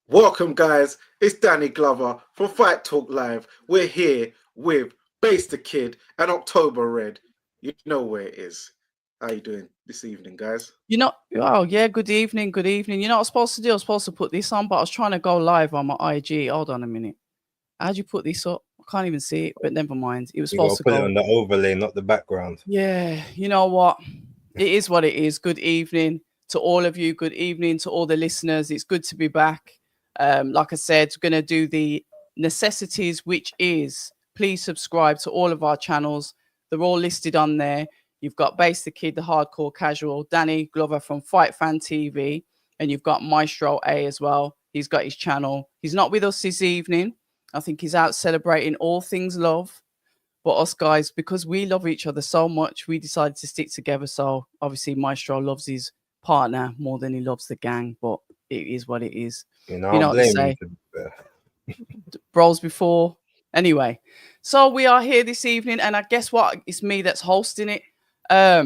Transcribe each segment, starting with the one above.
Welcome, guys. It's Danny Glover from Fight Talk Live. We're here with Base the Kid and October Red. You know where it is. How you doing this evening, guys? Oh yeah, good evening, good evening. You know what I was supposed to do? I was supposed to put this on, but I was trying to go live on my IG. Hold on a minute. How'd you put this up? I can't even see it, but never mind. It was You gotta supposed to put it go. on the overlay, not the background. Yeah, you know what? It is what it is. Good evening to all of you. Good evening to all the listeners. It's good to be back. Like I said, we're gonna do the necessities, which is please subscribe to all of our channels. They're all listed on there. You've got Base the Kid, the hardcore casual, Danny Glover from Fight Fan TV, and you've got Maestro A as well. He's got his channel. He's not with us this evening. I think he's out celebrating all things love. But us guys, because we love each other so much, we decided to stick together. So obviously, Maestro loves his partner more than he loves the gang, but it is what it is. You know, You I'll know what they blame say, you. bros before. Anyway, so we are here this evening, and I guess what? It's me that's hosting it. I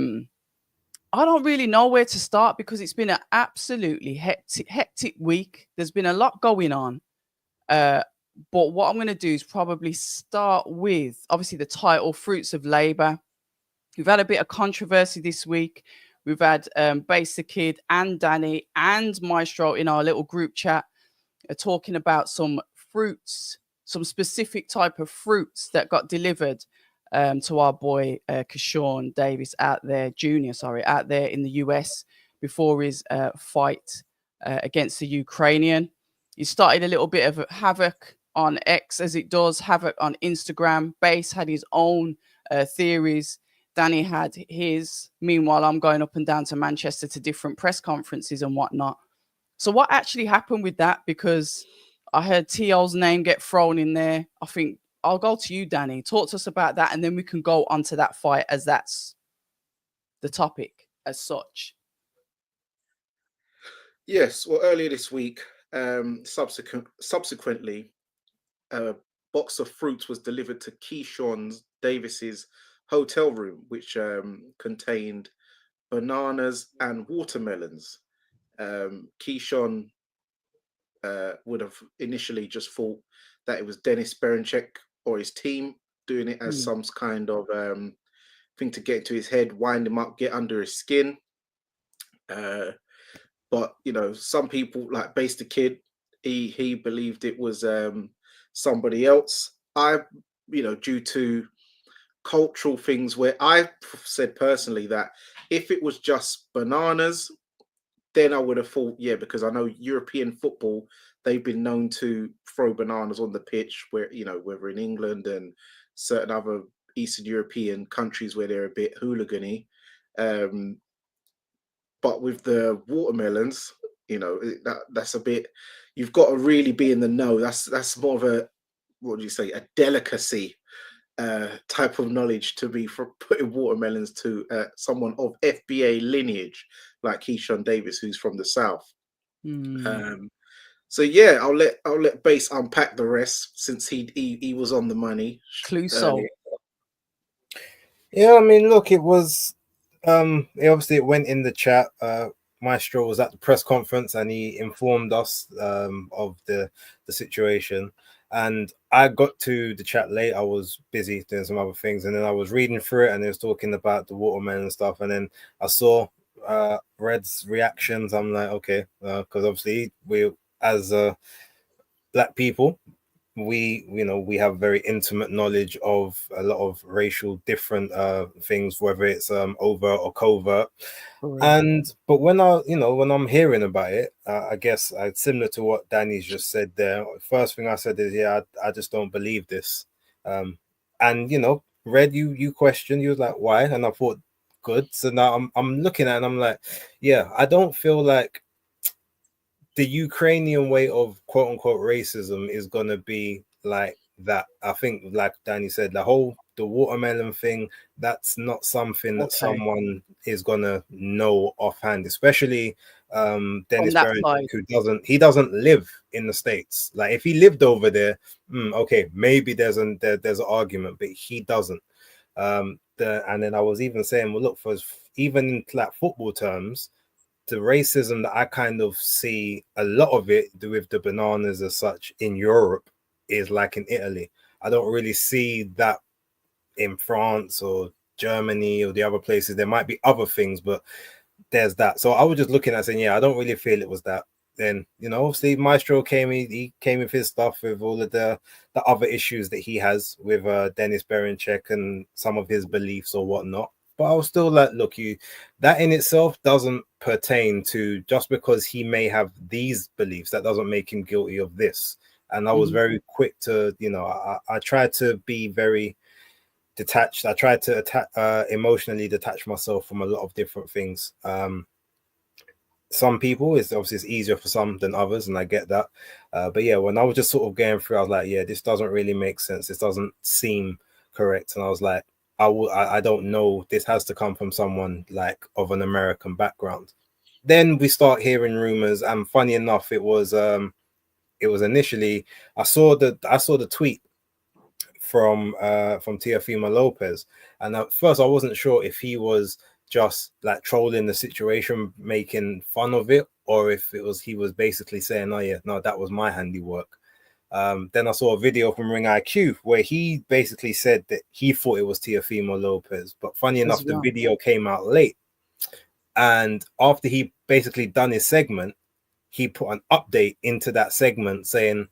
don't really know where to start because it's been an absolutely hectic week. There's been a lot going on. But what I'm going to do is probably start with obviously the title Fruits of Labour. We've had a bit of controversy this week. We've had Base the Kid and Danny and Maestro in our little group chat talking about some fruits, some specific type of fruits that got delivered to our boy Keyshawn Davis out there, out there in the US before his fight against the Ukrainian. He started a little bit of havoc on X as it does, havoc on Instagram. Base had his own theories. Danny had his. Meanwhile, I'm going up and down to Manchester to different press conferences and whatnot. So what actually happened with that? Because I heard T.O.'s name get thrown in there. I think I'll go to you, Danny. Talk to us about that, and then we can go onto that fight as that's the topic as such. Yes. Well, earlier this week, subsequently, a box of fruits was delivered to Keyshawn Davis's hotel room, which contained bananas and watermelons. Keyshawn would have initially just thought that it was Dennis Berenchek or his team doing it as some kind of thing to get into his head, wind him up, get under his skin. But you know, some people like Base the Kid, he believed it was somebody else. Due to cultural things where I said personally that if it was just bananas, then I would have thought, yeah, because I know European football, they've been known to throw bananas on the pitch, where whether in England and certain other Eastern European countries where they're a bit hooligan-y. But with the watermelons, that's a bit. You've got to really be in the know. That's more of a, what do you say, a delicacy type of knowledge to be for putting watermelons to someone of FBA lineage like Keyshawn Davis, who's from the South. So yeah, I'll let Base unpack the rest since he was on the money. Cluso. Yeah, I mean, look, it was obviously it went in the chat. Maestro was at the press conference and he informed us of the situation. And I got to the chat late. I was busy doing some other things, and then I was reading through it, and it was talking about the watermelon and stuff. And then I saw Red's reactions. I'm like, okay, because obviously we, as black people, we have very intimate knowledge of a lot of racial different things, whether it's overt or covert. But when I'm hearing about it, I guess similar to what Danny's just said there. First thing I said is, yeah, I just don't believe this. And Red, you questioned, you was like, why? And I thought, good. So now I'm looking at it and I'm like, yeah, I don't feel like the Ukrainian way of quote unquote racism is gonna be like that. I think, like Danny said, the watermelon thing, that's not something that someone is gonna know offhand, especially Dennis Berenchek, who doesn't live in the States. Like if he lived over there, okay, maybe there's an argument, but he doesn't. And then I was even saying, well, look, for even in like football terms, the racism that I kind of see, a lot of it with the bananas as such in Europe is like in Italy. I don't really see that in France or Germany or the other places. There might be other things, but there's that. So I was just looking at saying, yeah, I don't really feel it was that. Then, you know, obviously Maestro he came with his stuff with all of the other issues that he has with Dennis Berencek and some of his beliefs or whatnot. But I was still like, look, that in itself doesn't pertain to, just because he may have these beliefs, that doesn't make him guilty of this. And I was very quick to, you know, I tried to be very detached. I tried to emotionally detach myself from a lot of different things. Some people, it's easier for some than others, and I get that. But yeah, when I was just sort of going through, I was like, yeah, this doesn't really make sense. This doesn't seem correct. And I was like, I don't know. This has to come from someone like of an American background. Then we start hearing rumors, and funny enough, it was initially I saw the tweet from Teofimo Lopez, and at first I wasn't sure if he was just like trolling the situation, making fun of it, or if he was basically saying, oh yeah, no, that was my handiwork. Then I saw a video from Ring IQ where he basically said that he thought it was Teofimo Lopez, but funny enough, the video came out late, and after he basically done his segment, he put an update into that segment saying,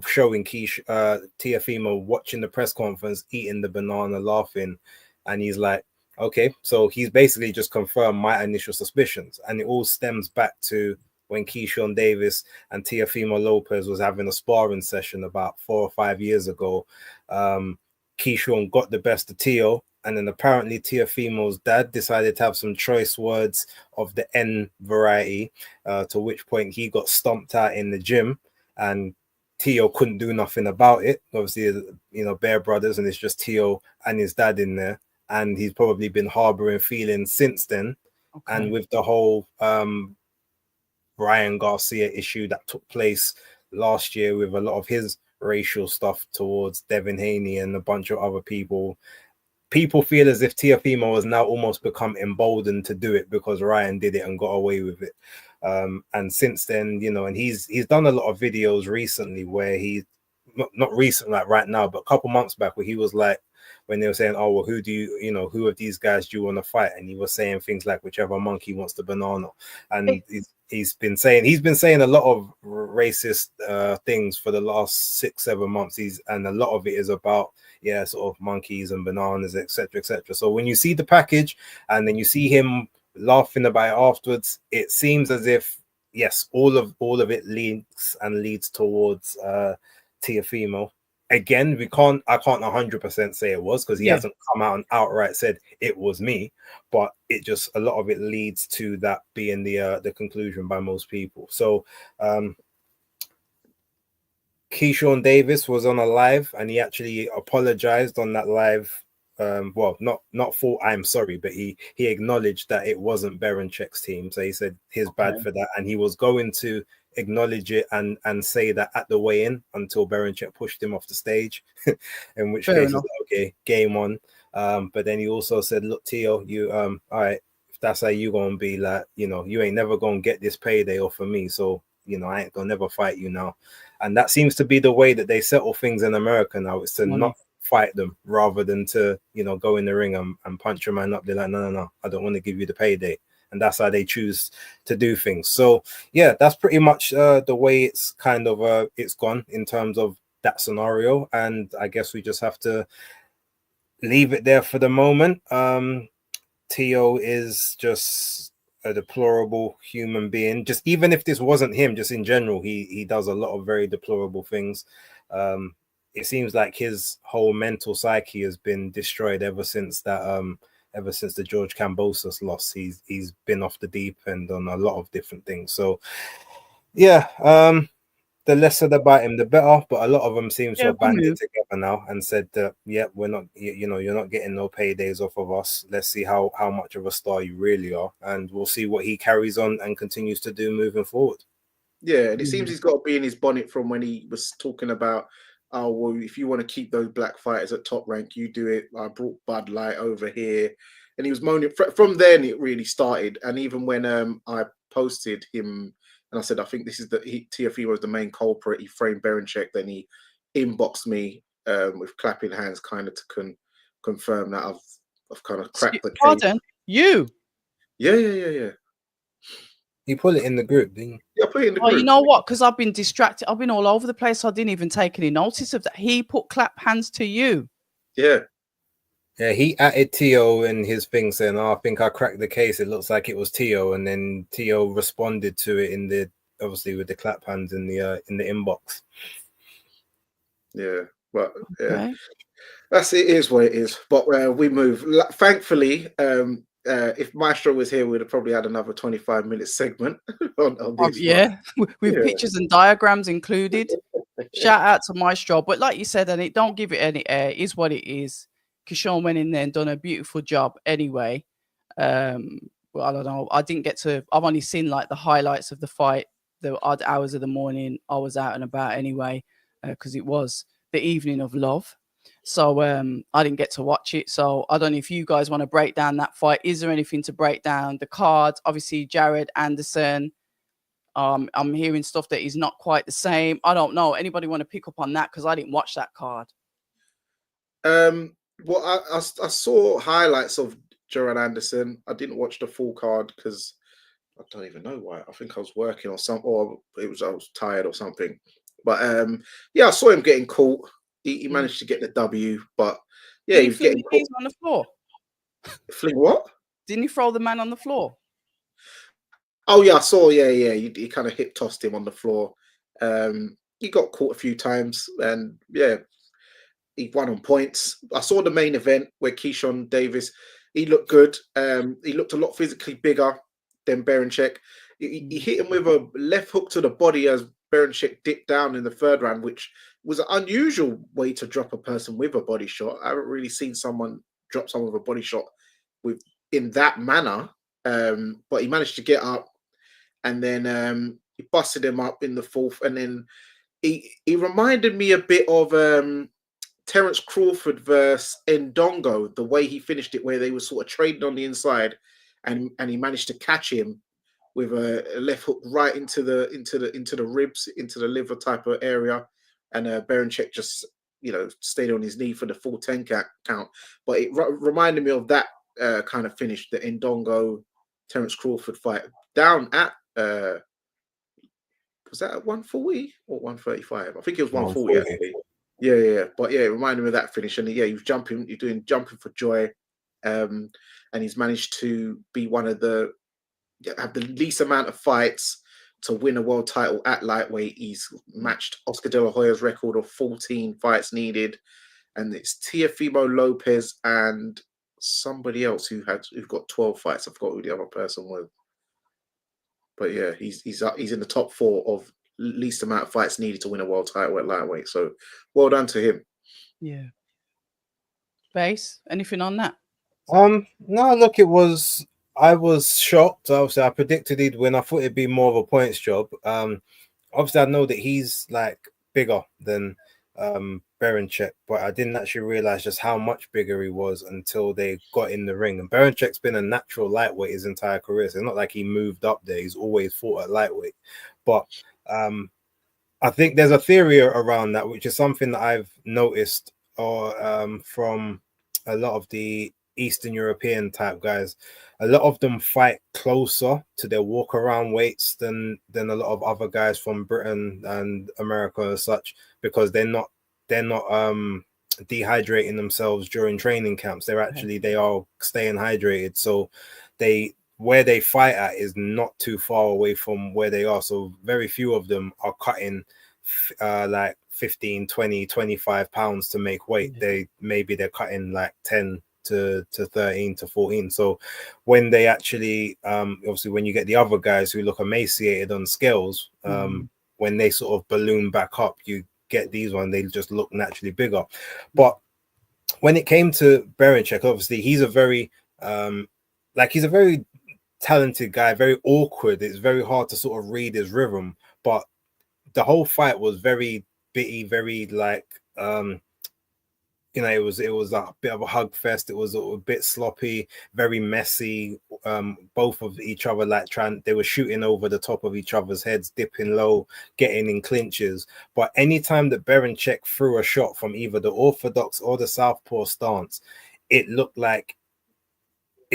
showing Teofimo watching the press conference, eating the banana, laughing, and he's like, okay, so he's basically just confirmed my initial suspicions, and it all stems back to when Keyshawn Davis and Teofimo Lopez was having a sparring session about 4 or 5 years ago. Keyshawn got the best of Teo, and then apparently Teofimo's dad decided to have some choice words of the N variety, to which point he got stomped out in the gym, and Teo couldn't do nothing about it. Obviously, you know, Bear Brothers, and it's just Teo and his dad in there, and he's probably been harboring feelings since then. Okay. And with the whole Ryan Garcia issue that took place last year with a lot of his racial stuff towards Devin Haney and a bunch of other people feel as if Teofimo has now almost become emboldened to do it because Ryan did it and got away with it. And since then, you know, and he's done a lot of videos recently where he, not recent like right now, but a couple months back, where he was like, when they were saying, oh, well, who of these guys do you want to fight? And he was saying things like, whichever monkey wants the banana. And he's been saying a lot of racist things for the last 6-7 months. And a lot of it is about, yeah, sort of monkeys and bananas, etc., etc. So when you see the package and then you see him laughing about it afterwards, it seems as if, yes, all of it leads towards Teofimo. Again, I can't 100% say it was, because he hasn't come out and outright said it was me, but it just, a lot of it leads to that being the conclusion by most people. So Keyshawn Davis was on a live, and he actually apologized on that live. Well, not for I'm sorry, but he acknowledged that it wasn't Berencek's team. So he said his bad for that, and he was going to acknowledge it and say that at the weigh-in until Berencek pushed him off the stage, in which case, okay, game on. But then he also said, look, Teo, you all right, if that's how you gonna be, like, you know, you ain't never gonna get this payday off of me, so you know, I ain't gonna never fight you now. And that seems to be the way that they settle things in America now. It's to not fight them rather than to, you know, go in the ring and punch your man up. They're like, no, I don't want to give you the payday. And that's how they choose to do things. So yeah, that's pretty much the way it's kind of it's gone in terms of that scenario. And I guess we just have to leave it there for the moment. Teo is just a deplorable human being. Just even if this wasn't him, just in general, he does a lot of very deplorable things. It seems like his whole mental psyche has been destroyed ever since that ever since the George Kambosos loss. He's been off the deep end on a lot of different things. So yeah, the less said about him, the better. But a lot of them seem to have banded together now and said that, yeah, we're not, you know, you're not getting no paydays off of us. Let's see how much of a star you really are, and we'll see what he carries on and continues to do moving forward. Yeah, and it seems he's got to be in his bonnet from when he was talking about, oh, well, if you want to keep those black fighters at top rank, you do it. I brought Bud Light over here. and he was moaning. From then, it really started. And even when I posted him, and I said, I think this is Tiafimo was the main culprit. He framed Berenchyk. Then he inboxed me with clapping hands, kind of to confirm that I've kind of cracked the case. Pardon? You? Yeah. You put it in the group, didn't you? Yeah, I put it in the group. You know what? Because I've been distracted. I've been all over the place. So I didn't even take any notice of that. He put clap hands to you. Yeah. Yeah, he added Tio in his thing saying, "Oh, I think I cracked the case. It looks like it was Tio," and then Tio responded to it in the obviously with the clap hands in the inbox. Yeah, but yeah, Okay. it is what it is. But we move. Thankfully, if Maestro was here, we'd have probably had another 25-minute segment on this. Yeah, with pictures and diagrams included. Shout out to Maestro. But like you said, and it don't give it any air. It is what it is. Kishon went in there and done a beautiful job anyway. Well, I don't know. I didn't get to. I've only seen like the highlights of the fight, the odd hours of the morning. I was out and about anyway because it was the evening of love. So I didn't get to watch it. So I don't know if you guys want to break down that fight. Is there anything to break down? The card, obviously, Jared Anderson. I'm hearing stuff that he's not quite the same. I don't know. Anybody want to pick up on that? Because I didn't watch that card. Well, I saw highlights of Jared Anderson. I didn't watch the full card because I don't even know why. I think I was working or something, or I was tired or something. But yeah, I saw him getting caught. He managed to get the W, but yeah, he was getting caught on the floor. Fling what? Didn't he throw the man on the floor? Oh yeah, I saw. Yeah. He kind of hip tossed him on the floor. He got caught a few times, and yeah, he won on points. I saw the main event where Keyshawn Davis. He looked good. He looked a lot physically bigger than Berenchyk. He hit him with a left hook to the body as Berenchyk dipped down in the third round, which was an unusual way to drop a person with a body shot. I haven't really seen someone drop someone with a body shot in that manner. But he managed to get up, and then he busted him up in the fourth, and then he reminded me a bit of Terence Crawford versus Ndongo, the way he finished it, where they were sort of trading on the inside, and he managed to catch him with a left hook right into the ribs, into the liver type of area, and Berenchyk just stayed on his knee for the full 10 count. But it reminded me of that kind of finish, the Ndongo Terence Crawford fight down at was that at 140 or 135? I think it was 140 actually. Yeah. But yeah, it reminded me of that finish. And yeah, he was jumping for joy. And he's managed to be one of have the least amount of fights to win a world title at lightweight. He's matched Oscar De La Hoya's record of 14 fights needed. And it's Teofimo Lopez and somebody else who've got 12 fights. I forgot who the other person was. But yeah, he's in the top 4 of least amount of fights needed to win a world title at lightweight. So well done to him. Yeah. Base, anything on that? No, look, I was shocked. Obviously, I predicted he'd win. I thought it'd be more of a points job. Obviously, I know that he's like bigger than Berenchyk, but I didn't actually realize just how much bigger he was until they got in the ring. And Berenchyk's been a natural lightweight his entire career. So it's not like he moved up there. He's always fought at lightweight. But I think there's a theory around that, which is something that I've noticed from a lot of the Eastern European type guys. A lot of them fight closer to their walk around weights than a lot of other guys from Britain and America and such, because they're not dehydrating themselves during training camps. They are staying hydrated. So where they fight at is not too far away from where they are. So very few of them are cutting like 15, 20, 25 pounds to make weight. They're cutting like 10 to 13 to 14. So when they actually obviously when you get the other guys who look emaciated on scales, when they sort of balloon back up, you get these ones, they just look naturally bigger. But when it came to Berenchyk, obviously he's a very talented guy, very awkward. It's very hard to sort of read his rhythm, but the whole fight was very bitty, very like you know, it was a bit of a hug fest. It was a bit sloppy, very messy. Both of each other they were shooting over the top of each other's heads, dipping low, getting in clinches. But anytime that Berinchyk threw a shot from either the orthodox or the southpaw stance, it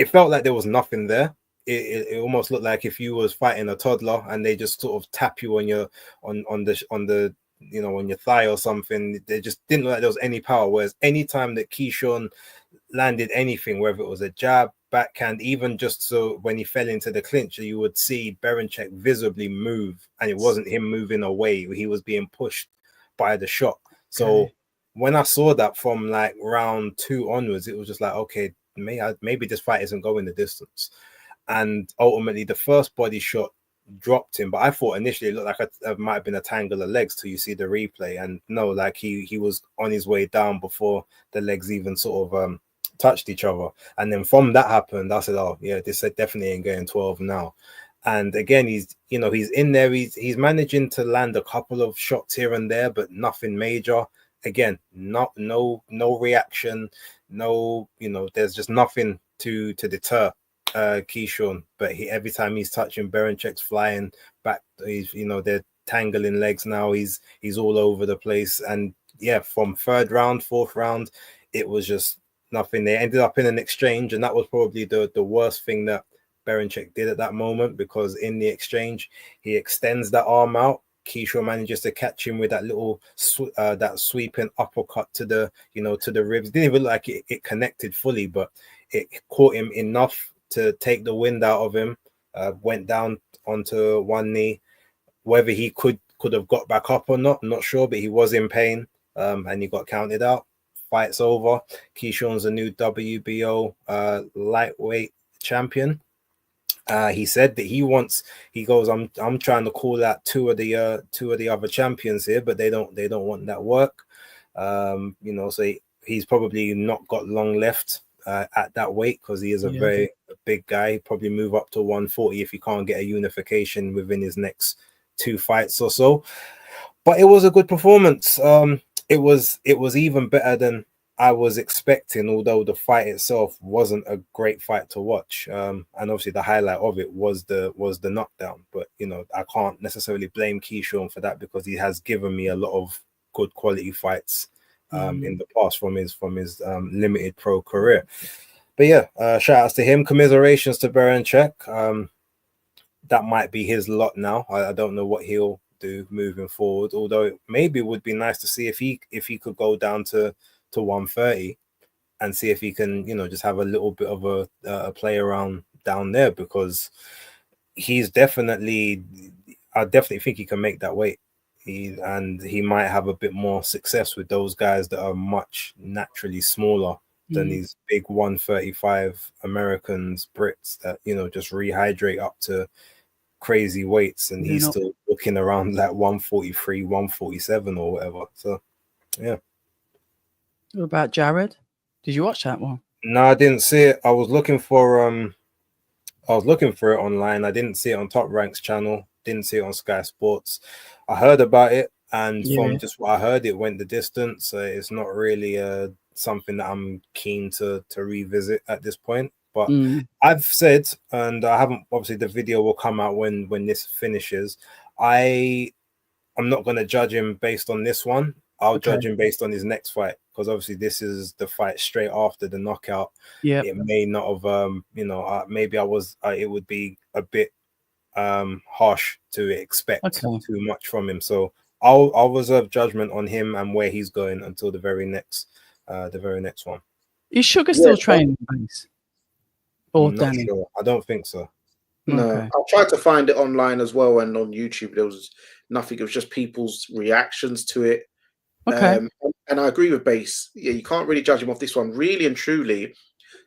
felt like there was nothing there. It almost looked like if you was fighting a toddler and they just sort of tap you on your on the you know, on your thigh or something. They just didn't look like there was any power. Whereas anytime that Keyshawn landed anything, whether it was a jab, backhand, even just so when he fell into the clinch, you would see Berinchyk visibly move, and it wasn't him moving away. He was being pushed by the shot. So when I saw that from like round 2 onwards, it was just like, okay, maybe this fight isn't going the distance. And ultimately, the first body shot dropped him, but I thought initially it looked like it might have been a tangle of legs till you see the replay, and no, like he was on his way down before the legs even sort of touched each other. And then from that happened, I said, oh yeah, this definitely ain't getting 12 now. And again, he's in there, he's managing to land a couple of shots here and there, but nothing major. Again, no reaction, no, there's just nothing to deter Keyshawn. But every time he's touching, Berinchyk flying back. He's, they're tangling legs now. He's all over the place. And yeah, from 3rd round, 4th round, it was just nothing. They ended up in an exchange, and that was probably the worst thing that Berinchyk did at that moment, because in the exchange he extends that arm out. Keyshawn manages to catch him with that little that sweeping uppercut to the to the ribs. It didn't even look like it connected fully, but it caught him enough to take the wind out of him. Went down onto one knee. Whether he could have got back up or not, I'm not sure, but he was in pain, and he got counted out. Fight's over. Keyshawn's a new WBO lightweight champion. He said that he goes, I'm trying to call out two of the other champions here, but they don't want that work. So he's probably not got long left at that weight, because he is a very big guy. He'd probably move up to 140 if he can't get a unification within his next 2 fights or so. But it was a good performance. It was even better than I was expecting, although the fight itself wasn't a great fight to watch. And obviously the highlight of it was the knockdown. But I can't necessarily blame Keyshawn for that, because he has given me a lot of good quality fights in the past from his limited pro career. But yeah, shout outs to him. Commiserations to Berinchyk. That might be his lot now. I don't know what he'll do moving forward, although maybe it would be nice to see if he could go down to 130 and see if he can just have a little bit of a play around down there, because I definitely think he can make that weight. He might have a bit more success with those guys that are much naturally smaller than these big 135 Americans, Brits that just rehydrate up to crazy weights, and he's still looking around like 143, 147 or whatever. So yeah. What about Jared? Did you watch that one? No, I didn't see it. I was looking for it online. I didn't see it on Top Rank's channel. Didn't see it on Sky Sports. I heard about it, and from just what I heard, it went the distance. It's not really something that I'm keen to revisit at this point. But I've said, and I haven't. Obviously, the video will come out when this finishes. I'm not going to judge him based on this one. I'll judge him based on his next fight, because obviously this is the fight straight after the knockout. Yeah, it may not have, maybe it would be a bit harsh to expect too much from him. So I'll reserve judgment on him and where he's going until the very next one. Is Sugar still training base? Or Danny? Sure. I don't think so. No, I tried to find it online as well, and on YouTube there was nothing. It was just people's reactions to it. And I agree with Base. Yeah, you can't really judge him off this one. Really and truly,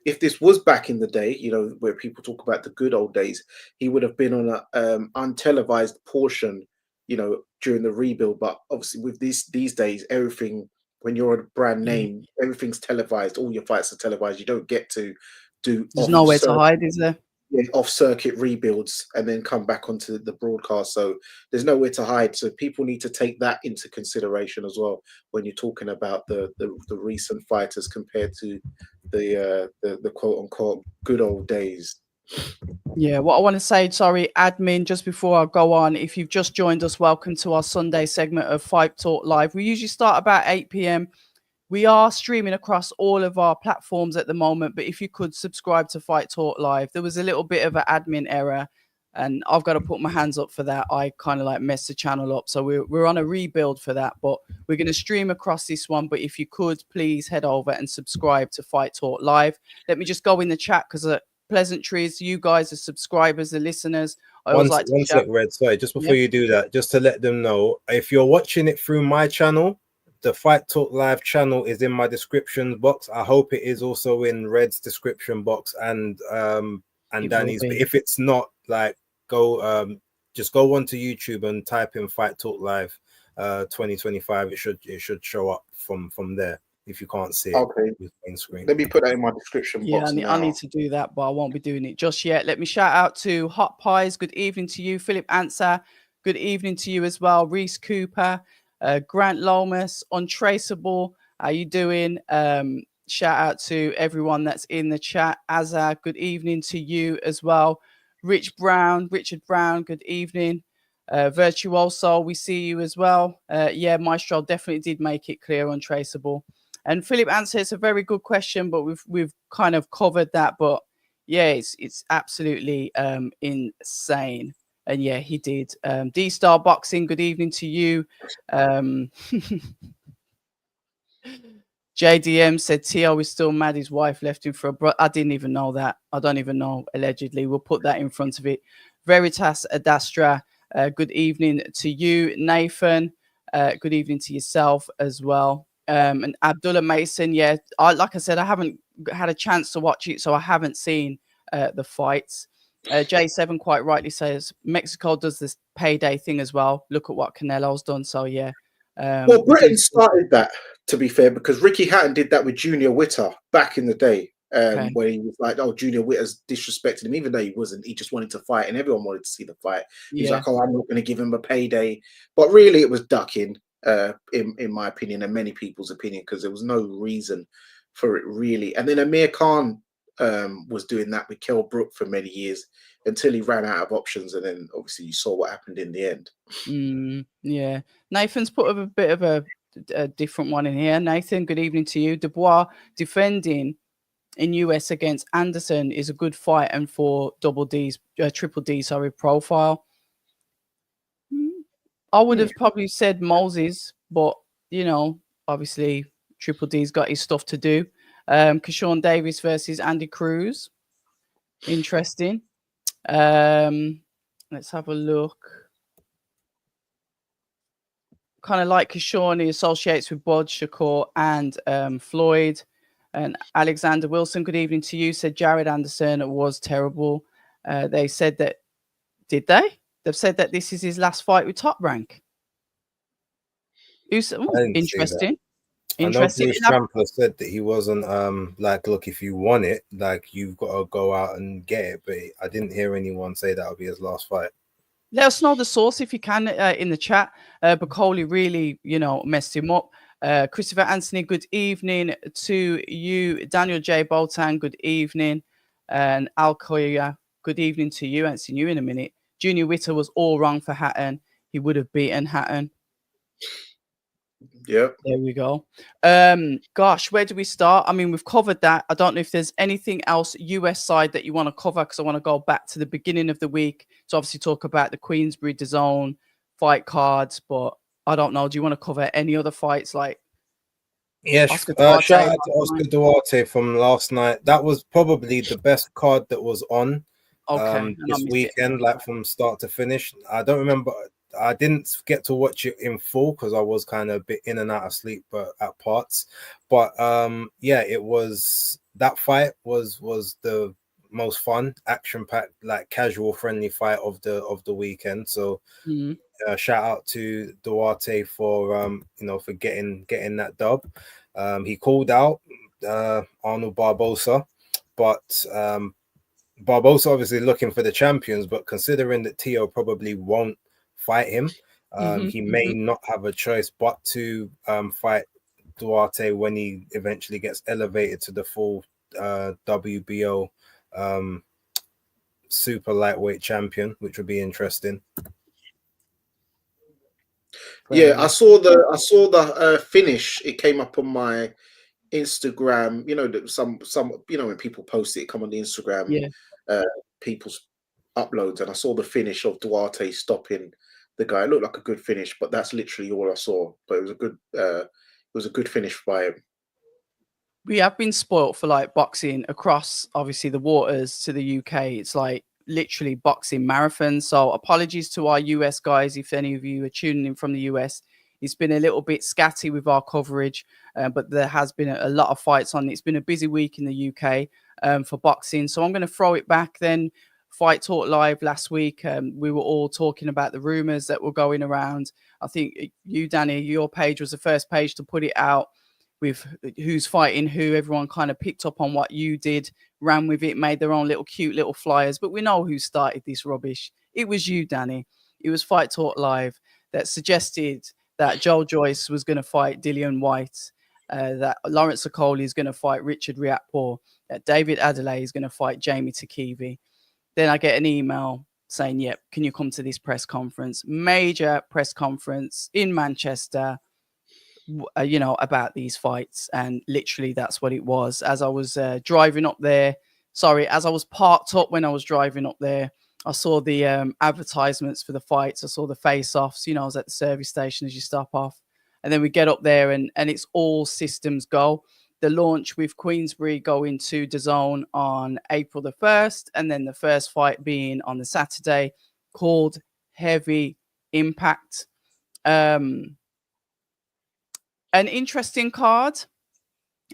if this was back in the day, where people talk about the good old days, he would have been on a untelevised portion, during the rebuild. But obviously, with these days, everything, when you're a brand name, everything's televised. All your fights are televised. You don't get to do. There's nowhere to hide, is there? off circuit rebuilds and then come back onto the broadcast. So there's nowhere to hide. So people need to take that into consideration as well when you're talking about the recent fighters compared to the quote unquote good old days. Yeah, what I want to say, sorry, admin, just before I go on, if you've just joined us, welcome to our Sunday segment of Fight Talk Live. We usually start about 8 p.m. We are streaming across all of our platforms at the moment, but if you could subscribe to Fight Talk Live, there was a little bit of an admin error, and I've got to put my hands up for that. I kind of like messed the channel up, so we're on a rebuild for that, but we're going to stream across this one. But if you could, please head over and subscribe to Fight Talk Live. Let me just go in the chat because pleasantries, you guys, the subscribers, the listeners. One sec, Red. Sorry, just before you do that, just to let them know, if you're watching it through my channel, the Fight Talk Live channel is in my description box. I hope it is also in Red's description box and Danny's. But if it's not, like, just go onto YouTube and type in Fight Talk Live 2025. It should show up from there if you can't see it. Okay. With screen. Let me put that in my description box. I need to do that, but I won't be doing it just yet. Let me shout out to Hot Pies. Good evening to you. Philip Answer. Good evening to you as well. Reese Cooper. Grant Lomas, Untraceable, how you doing? Shout out to everyone that's in the chat. Azza, good evening to you as well. Richard Brown, good evening. Virtuoso, we see you as well. Yeah, Maestro definitely did make it clear, Untraceable. And Philip answer, it's a very good question, but we've kind of covered that. But yeah, it's absolutely insane. And yeah, he did. D-Star Boxing, good evening to you. JDM said T.O. is still mad his wife left him for a brother. I didn't even know that. I don't even know, allegedly. We'll put that in front of it. Veritas Adastra, good evening to you. Nathan, good evening to yourself as well. And Abdullah Mason, yeah, like I said, I haven't had a chance to watch it, so I haven't seen the fights. J7 quite rightly says Mexico does this payday thing as well. Look at what Canelo's done. So yeah. Well, Britain started that, to be fair, because Ricky Hatton did that with Junior Witter back in the day, where he was like, "Oh, Junior Witter's disrespected him," even though he wasn't. He just wanted to fight, and everyone wanted to see the fight. He's like, "Oh, I'm not going to give him a payday," but really, it was ducking, in my opinion, and many people's opinion, because there was no reason for it really. And then Amir Khan was doing that with Kell Brook for many years until he ran out of options, and then obviously you saw what happened in the end. Yeah, Nathan's put a bit of a different one in here. Nathan, good evening to you. Dubois defending in US against Anderson is a good fight, and for Triple D, profile. I would have probably said Moses, but you know, obviously Triple D's got his stuff to do. Keyshawn Davis versus Andy Cruz. Interesting. Let's have a look. Kind of like Keyshawn, he associates with Bod Shakur and Floyd. And Alexander Wilson, good evening to you, said Jared Anderson was terrible. They said that, did they? They've said that this is his last fight with Top Rank. Interesting. I know Bruce Trampler said that he wasn't like, look, if you want it, like, you've got to go out and get it. But I didn't hear anyone say that would be his last fight. Let us know the source if you can in the chat. Bacoli really, messed him up. Christopher Anthony, good evening to you. Daniel J. Boltan, good evening. And Alcoya, good evening to you. I haven't seen you in a minute. Junior Witter was all wrong for Hatton. He would have beaten Hatton. Yep. There we go. Gosh, where do we start? I mean, we've covered that. I don't know if there's anything else US side that you want to cover, because I want to go back to the beginning of the week to obviously talk about the Queensbury DAZN fight cards, but I don't know. Do you want to cover any other fights like? Yes, shout out to Oscar Duarte from last night. That was probably the best card that was on this weekend, like from start to finish. I don't remember. I didn't get to watch it in full because I was kind of a bit in and out of sleep, but at parts. But yeah, it was, that fight was the most fun, action-packed, like casual, friendly fight of the weekend. So shout out to Duarte for for getting that dub. He called out Arnold Barbosa, but Barbosa obviously looking for the champions, but considering that Tio probably won't fight him, he may not have a choice but to fight Duarte when he eventually gets elevated to the full WBO super lightweight champion, which would be interesting. Yeah, I saw the finish. It came up on my Instagram. You know, that some when people post it, come on the Instagram. People's uploads, and I saw the finish of Duarte stopping the guy. It looked like a good finish, but that's literally all I saw. But it was a good finish by him. We have been spoilt for like boxing across obviously the waters to the UK. It's like literally boxing marathon. So apologies to our US guys if any of you are tuning in from the US. It's been a little bit scatty with our coverage, but there has been a lot of fights on. It's been a busy week in the UK for boxing. So I'm going to throw it back then. Fight Talk Live last week, we were all talking about the rumors that were going around. I think you, Danny, your page was the first page to put it out with who's fighting who. Everyone kind of picked up on what you did, ran with it, made their own little cute little flyers. But we know who started this rubbish. It was you, Danny. It was Fight Talk Live that suggested that Joel Joyce was going to fight Dillian White, that Lawrence Okoli is going to fight Richard Riakporhe, that David Adelaide is going to fight Jamie Takivi. Then I get an email saying, yep, can you come to this press conference? Major press conference in Manchester, about these fights. And literally that's what it was. As I was driving up there, as I was parked up when I was driving up there, I saw the advertisements for the fights. I saw the face-offs. I was at the service station as you stop off. And then we get up there and it's all systems go. The launch with Queensbury going to DAZN on April the 1st, and then the first fight being on the Saturday, called Heavy Impact. An interesting card,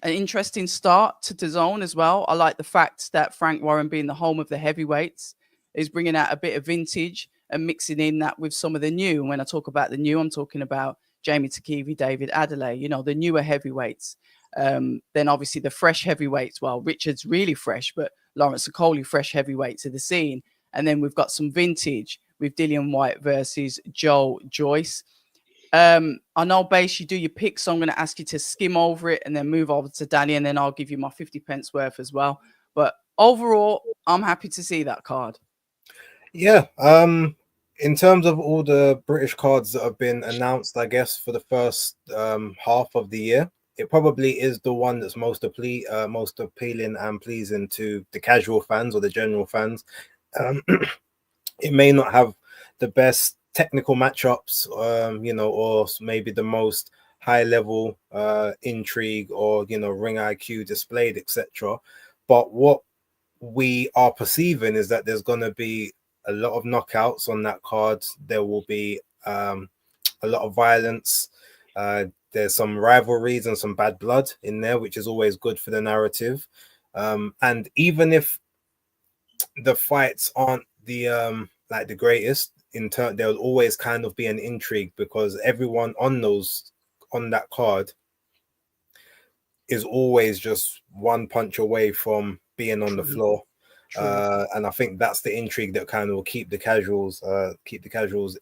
an interesting start to DAZN as well. I like the fact that Frank Warren, being the home of the heavyweights, is bringing out a bit of vintage and mixing in that with some of the new. And when I talk about the new, I'm talking about Jamie Takivi, David Adelaide, the newer heavyweights. Then obviously the fresh heavyweights. Well, Richard's really fresh, but Lawrence Okoli, fresh heavyweight to the scene. And then we've got some vintage with Dillian White versus Joel Joyce. I know, Base, you do your picks, so I'm going to ask you to skim over it and then move over to Danny, and then I'll give you my 50 pence worth as well. But overall, I'm happy to see that card. Yeah. In terms of all the British cards that have been announced, I guess, for the first half of the year, it probably is the one that's most appealing and pleasing to the casual fans or the general fans. It may not have the best technical matchups, or maybe the most high level intrigue or ring IQ displayed, etc. But what we are perceiving is that there's going to be a lot of knockouts on that card. There will be a lot of violence. There's some rivalries and some bad blood in there, which is always good for the narrative. And even if the fights aren't the the greatest, there'll always kind of be an intrigue because everyone on that card is always just one punch away from being on the floor. And I think that's the intrigue that kind of will keep the casuals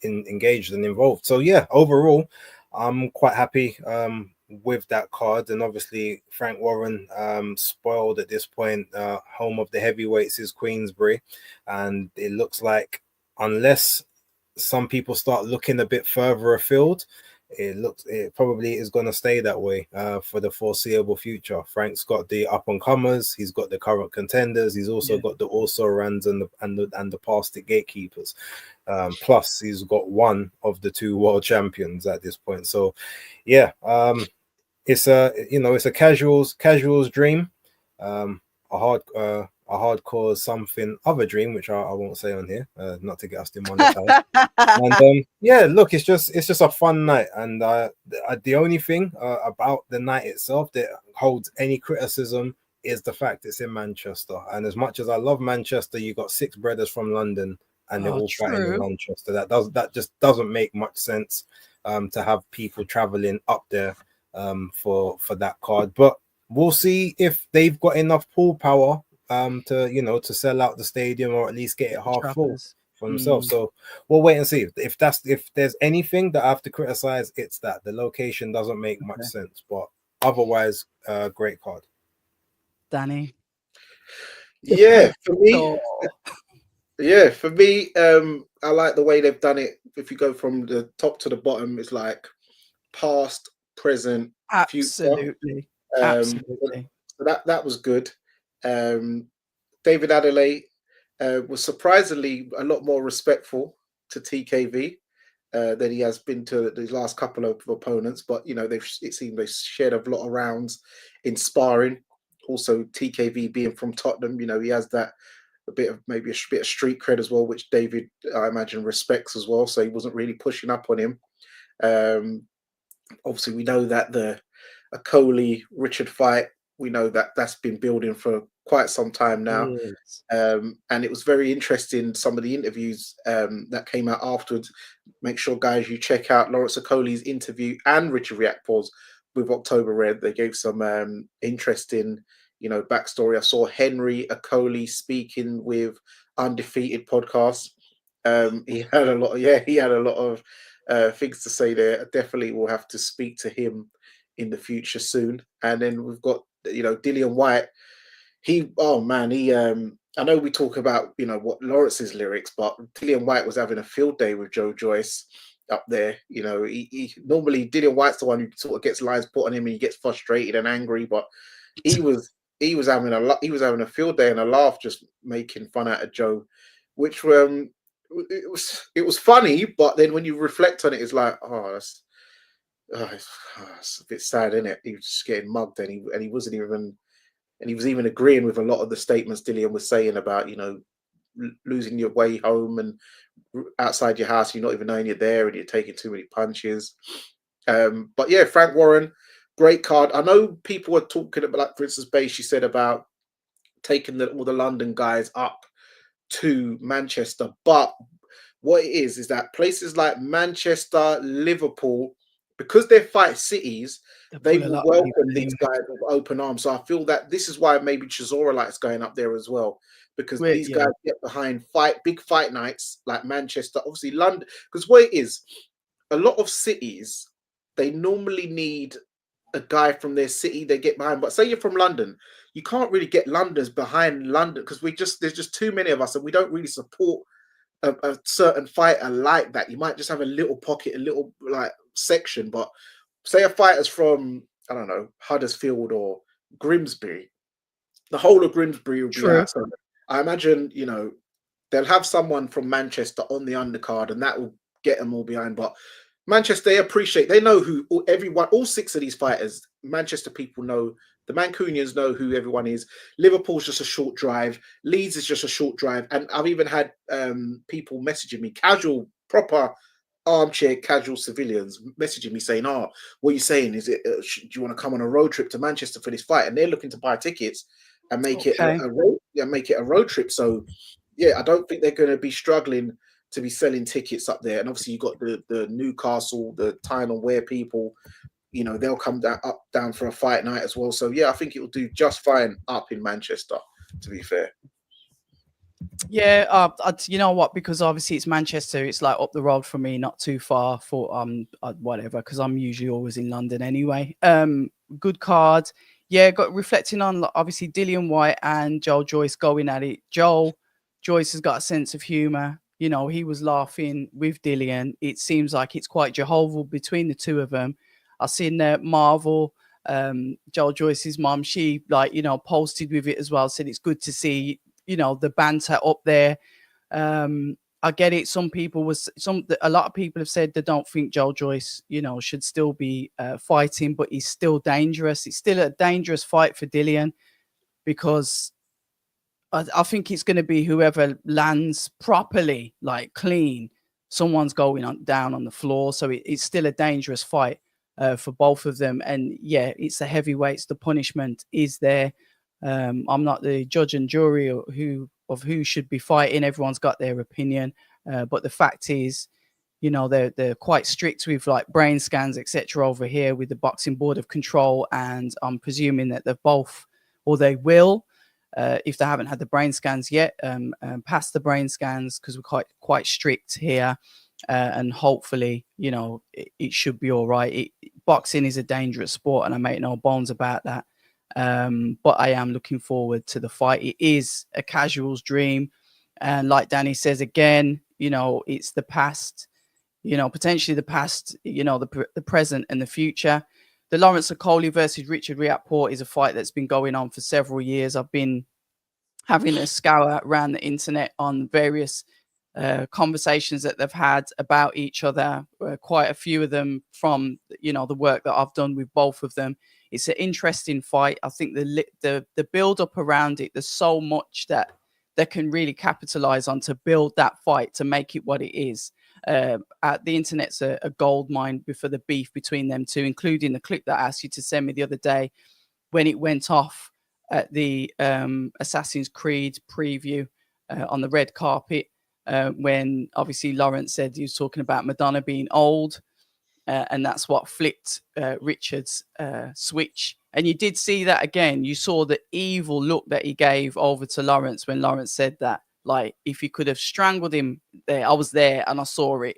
engaged and involved. So yeah, overall, I'm quite happy with that card. And obviously Frank Warren, spoiled at this point. Home of the heavyweights is Queensbury, and it looks like unless some people start looking a bit further afield, it probably is going to stay that way for the foreseeable future. Frank's got the up and comers, he's got the current contenders, he's also got the also rans and the past gatekeepers. Plus he's got one of the two world champions at this point. So yeah, it's a casual's dream, a hardcore something other dream, which I won't say on here, not to get us demonetized. And yeah, look, it's just a fun night, and the only thing about the night itself that holds any criticism is the fact it's in Manchester. And as much as I love Manchester, you got 6 brothers from London, and they're all fighting in Manchester. That just doesn't make much sense to have people traveling up there for that card. But we'll see if they've got enough pull power to sell out the stadium or at least get it half full Trappers. for himself. So we'll wait and see. If there's anything that I have to criticize, it's that the location doesn't make much sense. But otherwise, great card. Danny. Yeah, for me, Oh, I like the way they've done it. If you go from the top to the bottom, it's like past, present, future. absolutely. Absolutely. So that was good. David Adelaide was surprisingly a lot more respectful to TKV than he has been to the last couple of opponents. But you know, it seemed they shared a lot of rounds in sparring. Also, TKV being from Tottenham, you know, he has that maybe a bit of street cred as well, which David, I imagine, respects as well. So he wasn't really pushing up on him. Obviously, we know that the Akoli Richard fight, we know that that's been building for quite some time now. Yes. And it was very interesting, some of the interviews that came out afterwards. Make sure, guys, you check out Lawrence Akoli's interview and Richard Riakpor's with October Red. They gave some interesting, backstory. I saw Henry Akoli speaking with Undefeated podcast. He had a lot of things to say there. I definitely will have to speak to him in the future soon. And then we've got, Dillian White. I know we talk about, what Lawrence's lyrics, but Dillian White was having a field day with Joe Joyce up there. He normally Dillian White's the one who sort of gets lines put on him and he gets frustrated and angry, but he was having a field day and a laugh, just making fun out of Joe, which it was funny, but then when you reflect on it, it's like, it's a bit sad, isn't it? He was just getting mugged, and he wasn't even, and he was even agreeing with a lot of the statements Dillian was saying about, losing your way home and outside your house, you're not even knowing you're there, and you're taking too many punches. But yeah, Frank Warren, great card. I know people were talking about, like, for instance, Bay, she said about taking all the London guys up to Manchester, but what it is that places like Manchester, Liverpool, because they're fight cities, they will welcome these guys with open arms. So I feel that this is why maybe Chisora likes going up there as well, because these guys get behind big fight nights like Manchester, obviously London. Because what it is, a lot of cities, they normally need a guy from their city they get behind. But say you're from London, you can't really get Londoners behind London because there's just too many of us, and we don't really support a certain fighter like that. You might just have a little pocket, a little like section, but say a fighter's from, I don't know, Huddersfield or Grimsby, the whole of Grimsby will be out. So I imagine, they'll have someone from Manchester on the undercard, and that will get them all behind. But Manchester, they know who everyone, all six of these fighters, Manchester people know. The Mancunians know who everyone is. Liverpool's just a short drive. Leeds is just a short drive. And I've even had people messaging me, proper armchair casual civilians messaging me saying, what are you saying? Is it, do you want to come on a road trip to Manchester for this fight? And they're looking to buy tickets and make it a road trip. So yeah, I don't think they're going to be struggling to be selling tickets up there. And obviously you've got the Newcastle, the Tyne and Wear people, they'll come down for a fight night as well. So yeah, I think it will do just fine up in Manchester, to be fair. Yeah, you know what? Because obviously it's Manchester, it's like up the road from me, not too far for whatever. Because I'm usually always in London anyway. Good card. Yeah, reflecting on obviously Dillian White and Joe Joyce going at it. Joe Joyce has got a sense of humor. He was laughing with Dillian. It seems like it's quite jovial between the two of them. I've seen Marvel, Joe Joyce's mom. She posted with it as well. Said it's good to see the banter up there. I get it. A lot of people have said they don't think Joe Joyce, should still be fighting, but he's still dangerous. It's still a dangerous fight for Dillian because I think it's going to be whoever lands properly, like clean. Someone's going down on the floor, so it's still a dangerous fight for both of them. And yeah, it's the heavyweights. The punishment is there. I'm not the judge and jury of who should be fighting. Everyone's got their opinion, but the fact is, they're quite strict with like brain scans, etc. over here with the Boxing Board of Control, and I'm presuming that they will if they haven't had the brain scans yet, pass the brain scans, because we're quite strict here. And hopefully, you know, it should be all right. Boxing is a dangerous sport, and I make no bones about that. But I am looking forward to the fight. It is a casual's dream. And like Danny says again, you know, it's the past, you know, potentially the past, you know, the present and the future. The Lawrence Okolie versus Richard Riakporhe is a fight that's been going on for several years. I've been having a scour around the internet on various conversations that they've had about each other, quite a few of them from, you know, the work that I've done with both of them. It's an interesting fight. I think the build up around it, there's so much that they can really capitalize on to build that fight, to make it what it is. The internet's a gold mine for the beef between them two, including the clip that I asked you to send me the other day when it went off at the Assassin's Creed preview on the red carpet, when obviously Lawrence said he was talking about Madonna being old, and that's what flipped Richard's switch. And you did see that again. You saw the evil look that he gave over to Lawrence when Lawrence said that. Like, if you could have strangled him there, I was there and I saw it.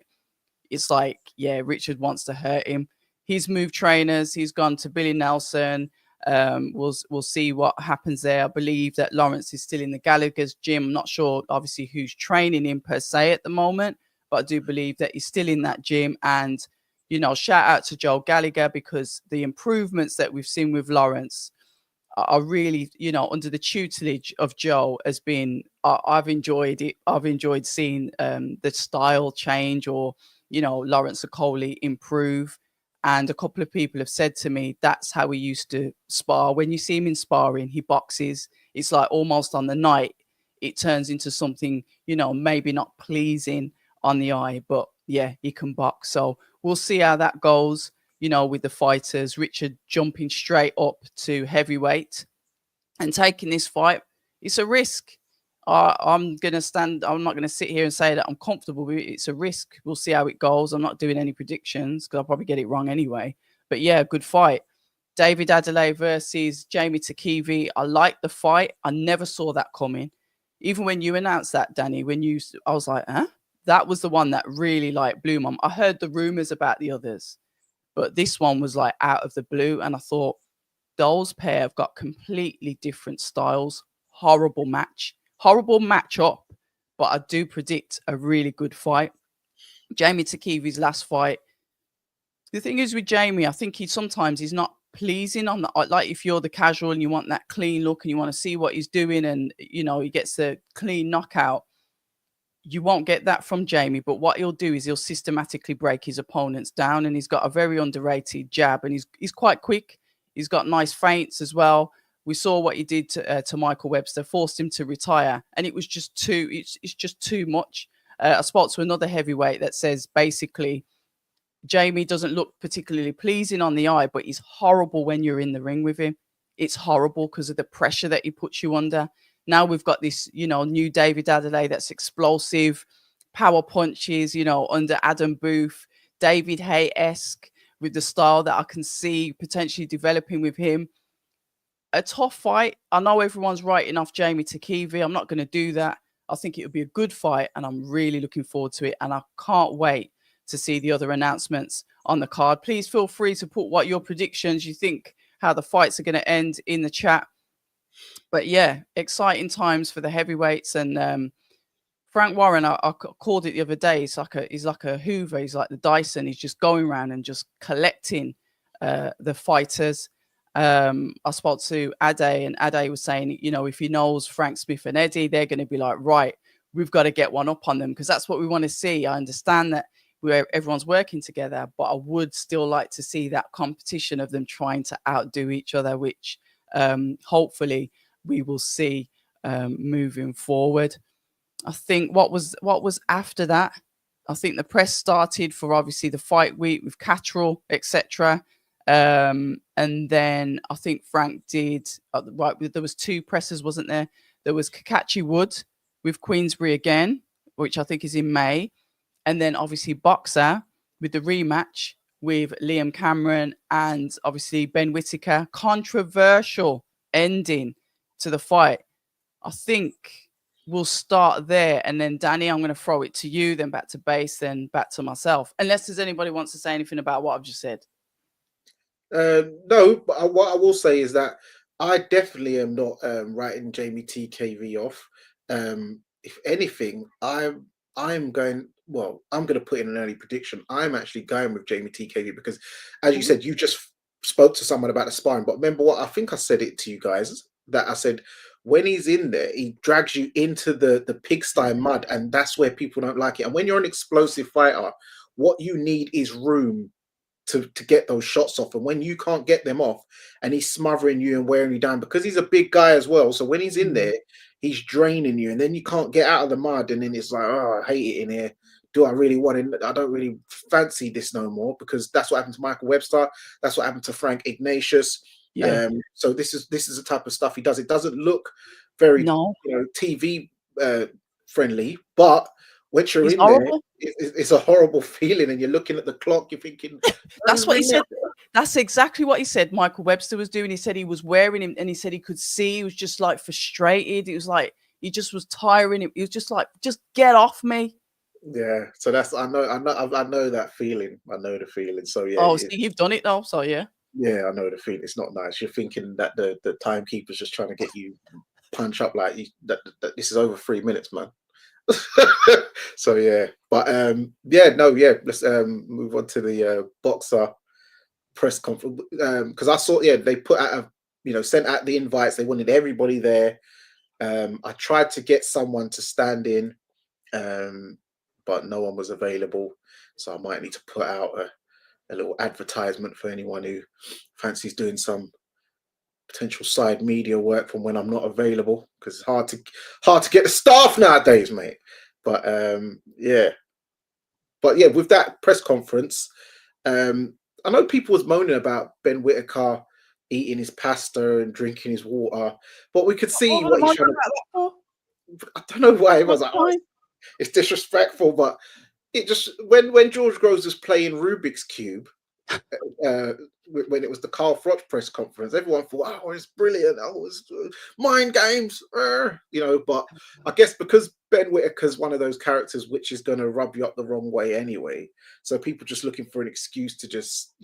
It's like, yeah, Richard wants to hurt him. He's moved trainers. He's gone to Billy Nelson. We'll see what happens there. I believe that Lawrence is still in the Gallagher's gym. I'm not sure, obviously, who's training him per se at the moment, but I do believe that he's still in that gym. And, you know, shout out to Joel Gallagher, because the improvements that we've seen with Lawrence are really, you know, under the tutelage of Joe, has been, I've enjoyed it. I've enjoyed seeing the style change, or, you know, Lawrence Okolie improve. And a couple of people have said to me, that's how he used to spar. When you see him in sparring, he boxes. It's like almost on the night, it turns into something, you know, maybe not pleasing on the eye, but yeah, he can box. So we'll see how that goes, you know, with the fighters. Richard jumping straight up to heavyweight and taking this fight. It's a risk. I'm not going to sit here and say that I'm comfortable with it. It's a risk. We'll see how it goes. I'm not doing any predictions because I'll probably get it wrong anyway. But yeah, good fight. David Adeleye versus Jamie Takivi. I like the fight. I never saw that coming. Even when you announced that, Danny, I was like, huh? That was the one that really like blew my mind. I heard the rumors about the others, but this one was like out of the blue. And I thought, those pair have got completely different styles. Horrible matchup, but I do predict a really good fight. Jamie Takivi's last fight. The thing is with Jamie, I think he's not pleasing on the, like, if you're the casual and you want that clean look and you want to see what he's doing, and you know he gets a clean knockout, you won't get that from Jamie. But what he'll do is he'll systematically break his opponents down, and he's got a very underrated jab, and he's quite quick. He's got nice feints as well. We saw what he did to Michael Webster, forced him to retire, and it was just it's just too much. I spoke to another heavyweight that says basically Jamie doesn't look particularly pleasing on the eye, but he's horrible when you're in the ring with him. It's horrible because of the pressure that he puts you under. Now we've got this, you know, new David Adeleye that's explosive, power punches, you know, under Adam Booth, David Haye-esque, with the style that I can see potentially developing with him. A tough fight. I know everyone's writing off Jamie Takivi. I'm not going to do that. I think it would be a good fight, and I'm really looking forward to it. And I can't wait to see the other announcements on the card. Please feel free to put what your predictions you think, how the fights are going to end in the chat. But yeah, exciting times for the heavyweights. And Frank Warren, I called it the other day. He's like a Hoover. He's like the Dyson. He's just going around and just collecting the fighters. I spoke to Ade, and Ade was saying, you know, if he knows Frank Smith and Eddie, they're going to be like, right, we've got to get one up on them, because that's what we want to see. I understand that everyone's working together, but I would still like to see that competition of them trying to outdo each other, which hopefully we will see moving forward. I think what was after that, I think the press started for obviously the fight week with Catterall, etc. And then I think Frank did right. There was two presses, wasn't there? There was Kakachi Wood with Queensbury again, which I think is in May, and then obviously Boxer with the rematch with Liam Cameron and obviously Ben Whittaker. Controversial ending to the fight. I think we'll start there, and then Danny, I'm going to throw it to you, then back to Base, then back to myself. Unless there's anybody wants to say anything about what I've just said. No, but what I will say is that I definitely am not writing Jamie TKV off. If anything, I'm going. Well, I'm going to put in an early prediction. I'm actually going with Jamie TKV because, as you said, you just spoke to someone about the sparring. But remember what I think I said it to you guys, that I said when he's in there, he drags you into the pigsty mud, and that's where people don't like it. And when you're an explosive fighter, what you need is room to get those shots off. And when you can't get them off and he's smothering you and wearing you down, because he's a big guy as well. So when he's in there, he's draining you, and then you can't get out of the mud. And then it's like, oh, I hate it in here. Do I really want it? I don't really fancy this no more, because that's what happened to Michael Webster. That's what happened to Frank Ignatius. Yeah. So this is the type of stuff he does. It doesn't look very TV friendly, but once you're in horrible. There, it's a horrible feeling, and you're looking at the clock, you're thinking. That's what he said. That's exactly what he said. Michael Webster was doing. He said he was wearing him, and he said he could see. He was just like frustrated. It was like he just was tiring him. He was just like, just get off me. Yeah. So that's I know that feeling. I know the feeling. So yeah. Oh, so you've done it though. So yeah. Yeah, I know the feeling. It's not nice. You're thinking that the timekeeper's just trying to get you punch up like that this is over 3 minutes, man. So yeah, but let's move on to the boxer press conference, because I saw they put out sent out the invites. They wanted everybody there. I tried to get someone to stand in, but no one was available, so I might need to put out a little advertisement for anyone who fancies doing some potential side media work from when I'm not available, because it's hard to get the staff nowadays, mate. But with that press conference, I know people was moaning about Ben Whittaker eating his pasta and drinking his water, but we could see what he's trying to. I don't know why it was like, it's disrespectful, but it just when George Groves was playing Rubik's Cube. When it was the Carl Froch press conference, everyone thought, "Oh, it's brilliant! Oh, it's mind games," But I guess because Ben Whittaker's one of those characters which is going to rub you up the wrong way anyway, so people just looking for an excuse to just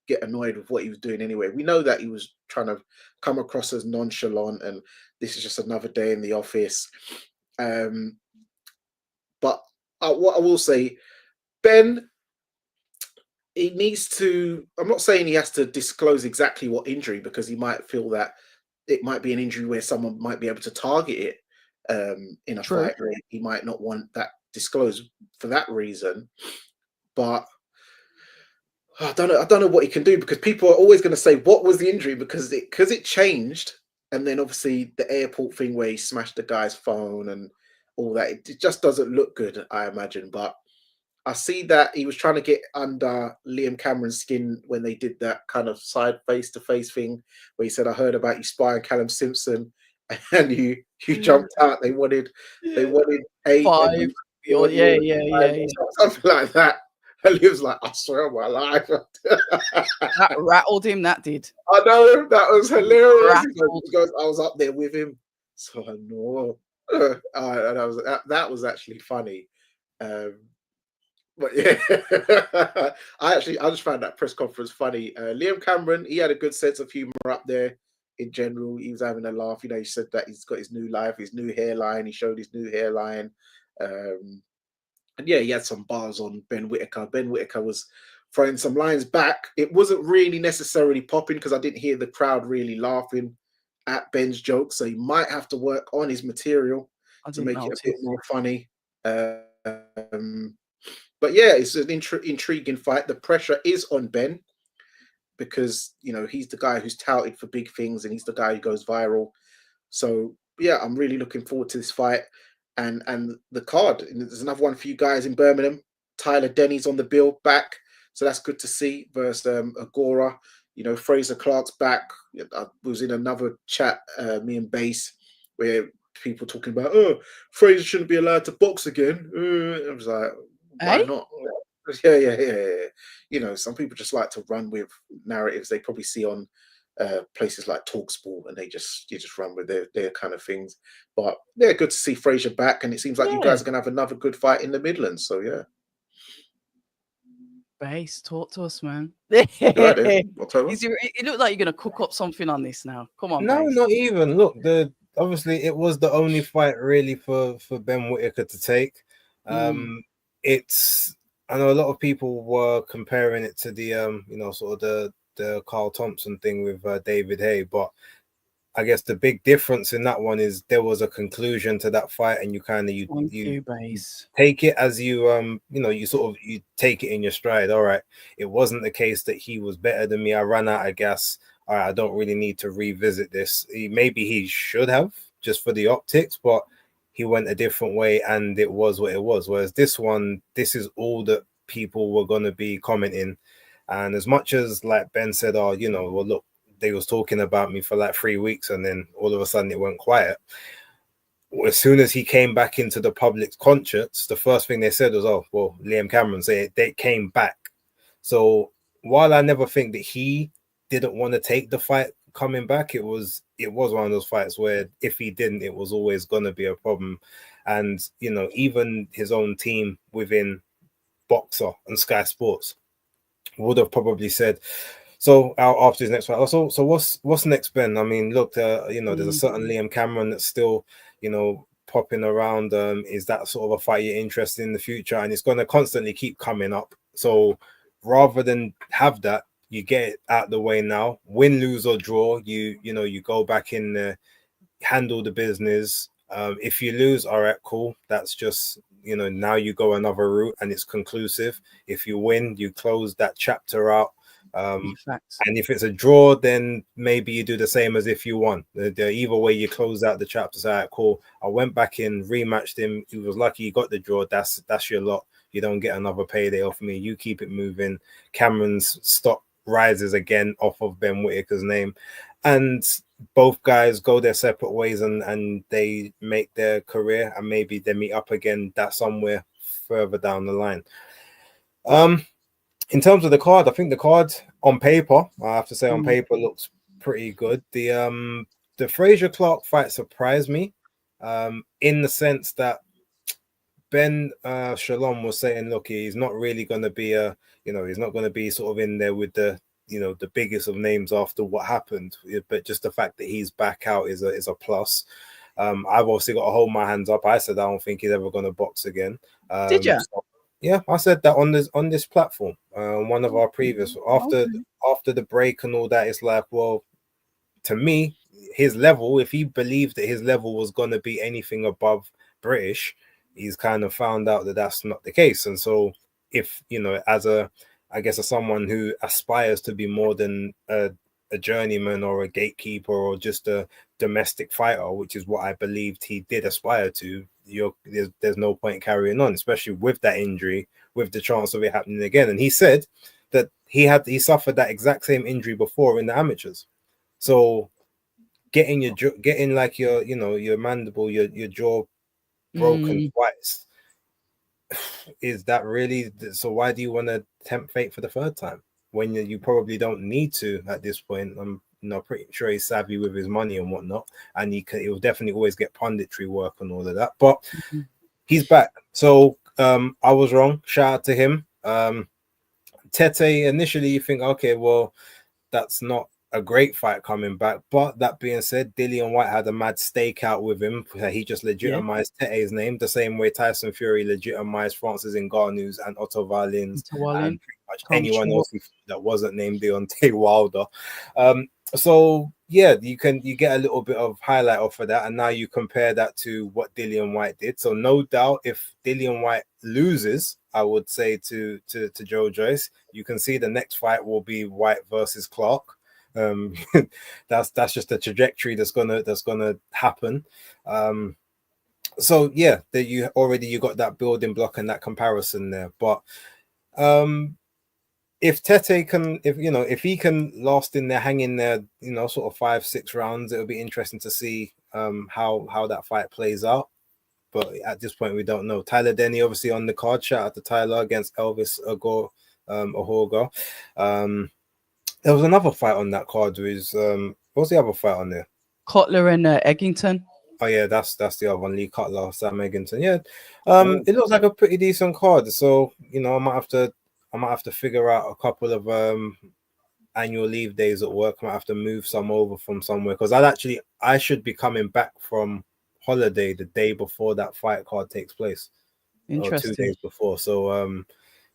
get annoyed with what he was doing anyway. We know that he was trying to come across as nonchalant, and this is just another day in the office. But what I will say, Ben. He needs to. I'm not saying he has to disclose exactly what injury, because he might feel that it might be an injury where someone might be able to target it in a fight. Where he might not want that disclosed for that reason. But I don't know what he can do, because people are always going to say, "What was the injury?" Because it changed, and then obviously the airport thing where he smashed the guy's phone and all that. It just doesn't look good, I imagine, but. I see that he was trying to get under Liam Cameron's skin when they did that kind of side face-to-face thing where he said, "I heard about you spying Callum Simpson," and you jumped out. They wanted 8, 5. Something like that. And he was like, "I swear on my life." That rattled him. That did. I know, that was hilarious. He goes, "I was up there with him," so I know. That was actually funny. But yeah, I just found that press conference funny. Liam Cameron, he had a good sense of humor up there in general. He was having a laugh. He said that he's got his new life, his new hairline. He showed his new hairline. And yeah, he had some bars on Ben Whittaker. Ben Whittaker was throwing some lines back. It wasn't really necessarily popping, because I didn't hear the crowd really laughing at Ben's jokes. So he might have to work on his material to make it a bit more funny. But yeah, it's an intriguing fight. The pressure is on Ben, because he's the guy who's touted for big things, and he's the guy who goes viral. So yeah, I'm really looking forward to this fight, and the card. And there's another one for you guys in Birmingham. Tyler Denny's on the bill back, so that's good to see. Versus Agora. Fraser Clark's back. I was in another chat, me and Base, where people talking about, "Oh, Fraser shouldn't be allowed to box again." I was like, why not? Yeah. Some people just like to run with narratives they probably see on places like Talksport, and you just run with their kind of things. But yeah, good to see Frazier back, and it seems like you Yeah. guys are gonna have another good fight in the Midlands. So yeah. Base, talk to us, man. Go ahead, then. October. It looked like you're gonna cook up something on this now. Come on, No, Base. not even. Look, obviously it was the only fight really for Ben Whittaker to take. It's I know a lot of people were comparing it to the sort of the Carl Thompson thing with David Haye, but I guess the big difference in that one is there was a conclusion to that fight, and you kind of you Base. take it as you you take it in your stride. All right, it wasn't the case that he was better than me. I ran out of gas. All right, I don't really need to revisit this. Maybe he should have just for the optics, but he went a different way, and it was what it was. Whereas this one, this is all that people were going to be commenting. And as much as like Ben said, oh, well, look, they was talking about me for like 3 weeks, and then all of a sudden it went quiet. As soon as he came back into the public's conscience, the first thing they said was, oh, well, Liam Cameron said they came back. So while I never think that he didn't want to take the fight coming back, it was one of those fights where if he didn't, it was always going to be a problem. And, even his own team within Boxer and Sky Sports would have probably said, so after his next fight, so what's next, Ben? I mean, look, there's a certain Liam Cameron that's still, popping around. Is that sort of a fight you're interested in the future? And it's going to constantly keep coming up. So rather than have that, you get it out the way now. Win, lose or draw, you go back in, handle the business. If you lose, all right, cool. That's just now you go another route and it's conclusive. If you win, you close that chapter out. And if it's a draw, then maybe you do the same as if you won. Either way, you close out the chapter. So, all right, cool. I went back in, rematched him. He was lucky he got the draw. That's your lot. You don't get another payday off me. You keep it moving. Cameron's stock rises again off of Ben Whittaker's name, and both guys go their separate ways, and they make their career, and maybe they meet up again that somewhere further down the line. In terms of the card, I think the card on paper, I have to say on paper, looks pretty good. The Frazier Clark fight surprised me, in the sense that Ben Shalom was saying, look, he's not really going to be he's not going to be sort of in there with the the biggest of names after what happened, but just the fact that he's back out is a plus. I've obviously got to hold my hands up. I said I don't think he's ever going to box again. Did you? So, yeah, I said that on this platform. One of our previous after the break and all that. It's like, well, to me, his level, if he believed that his level was going to be anything above British, he's kind of found out that that's not the case. And so, if as someone who aspires to be more than a journeyman or a gatekeeper or just a domestic fighter, which is what I believed he did aspire to, there's no point carrying on, especially with that injury, with the chance of it happening again. And he said that he suffered that exact same injury before in the amateurs. So getting like your mandible, your jaw broken twice, is that really so? Why do you want to tempt fate for the third time when you probably don't need to at this point? I'm pretty sure he's savvy with his money and whatnot, and he'll definitely always get punditry work and all of that. But he's back, so I was wrong. Shout out to him. Tete, initially you think, okay, well, that's not a great fight coming back. But that being said, Dillian White had a mad stakeout with him. He just legitimized Tete's name the same way Tyson Fury legitimized Francis Ngannou's and Otto Wallin's and pretty much anyone else that wasn't named Deontay Wilder. So yeah, you get a little bit of highlight off of that, and now you compare that to what Dillian White did. So no doubt, if Dillian White loses, I would say to Joe Joyce, you can see the next fight will be White versus Clark. That's just the trajectory that's gonna happen. So yeah, that you got that building block and that comparison there. But if Tete can, if he can last in there, hang in there, sort of 5-6 rounds, it'll be interesting to see how that fight plays out. But at this point, we don't know. Tyler Denny obviously on the card. Shout out to Tyler against Elvis Ahoga. There was another fight on that card. With what was the other fight on there? Cutler and Eggington. Oh yeah, that's the other one. Lee Cutler, Sam Eggington. Yeah, it looks like a pretty decent card. So you know, I might have to figure out a couple of annual leave days at work. I might have to move some over from somewhere because I should be coming back from holiday the day before that fight card takes place, or 2 days before. So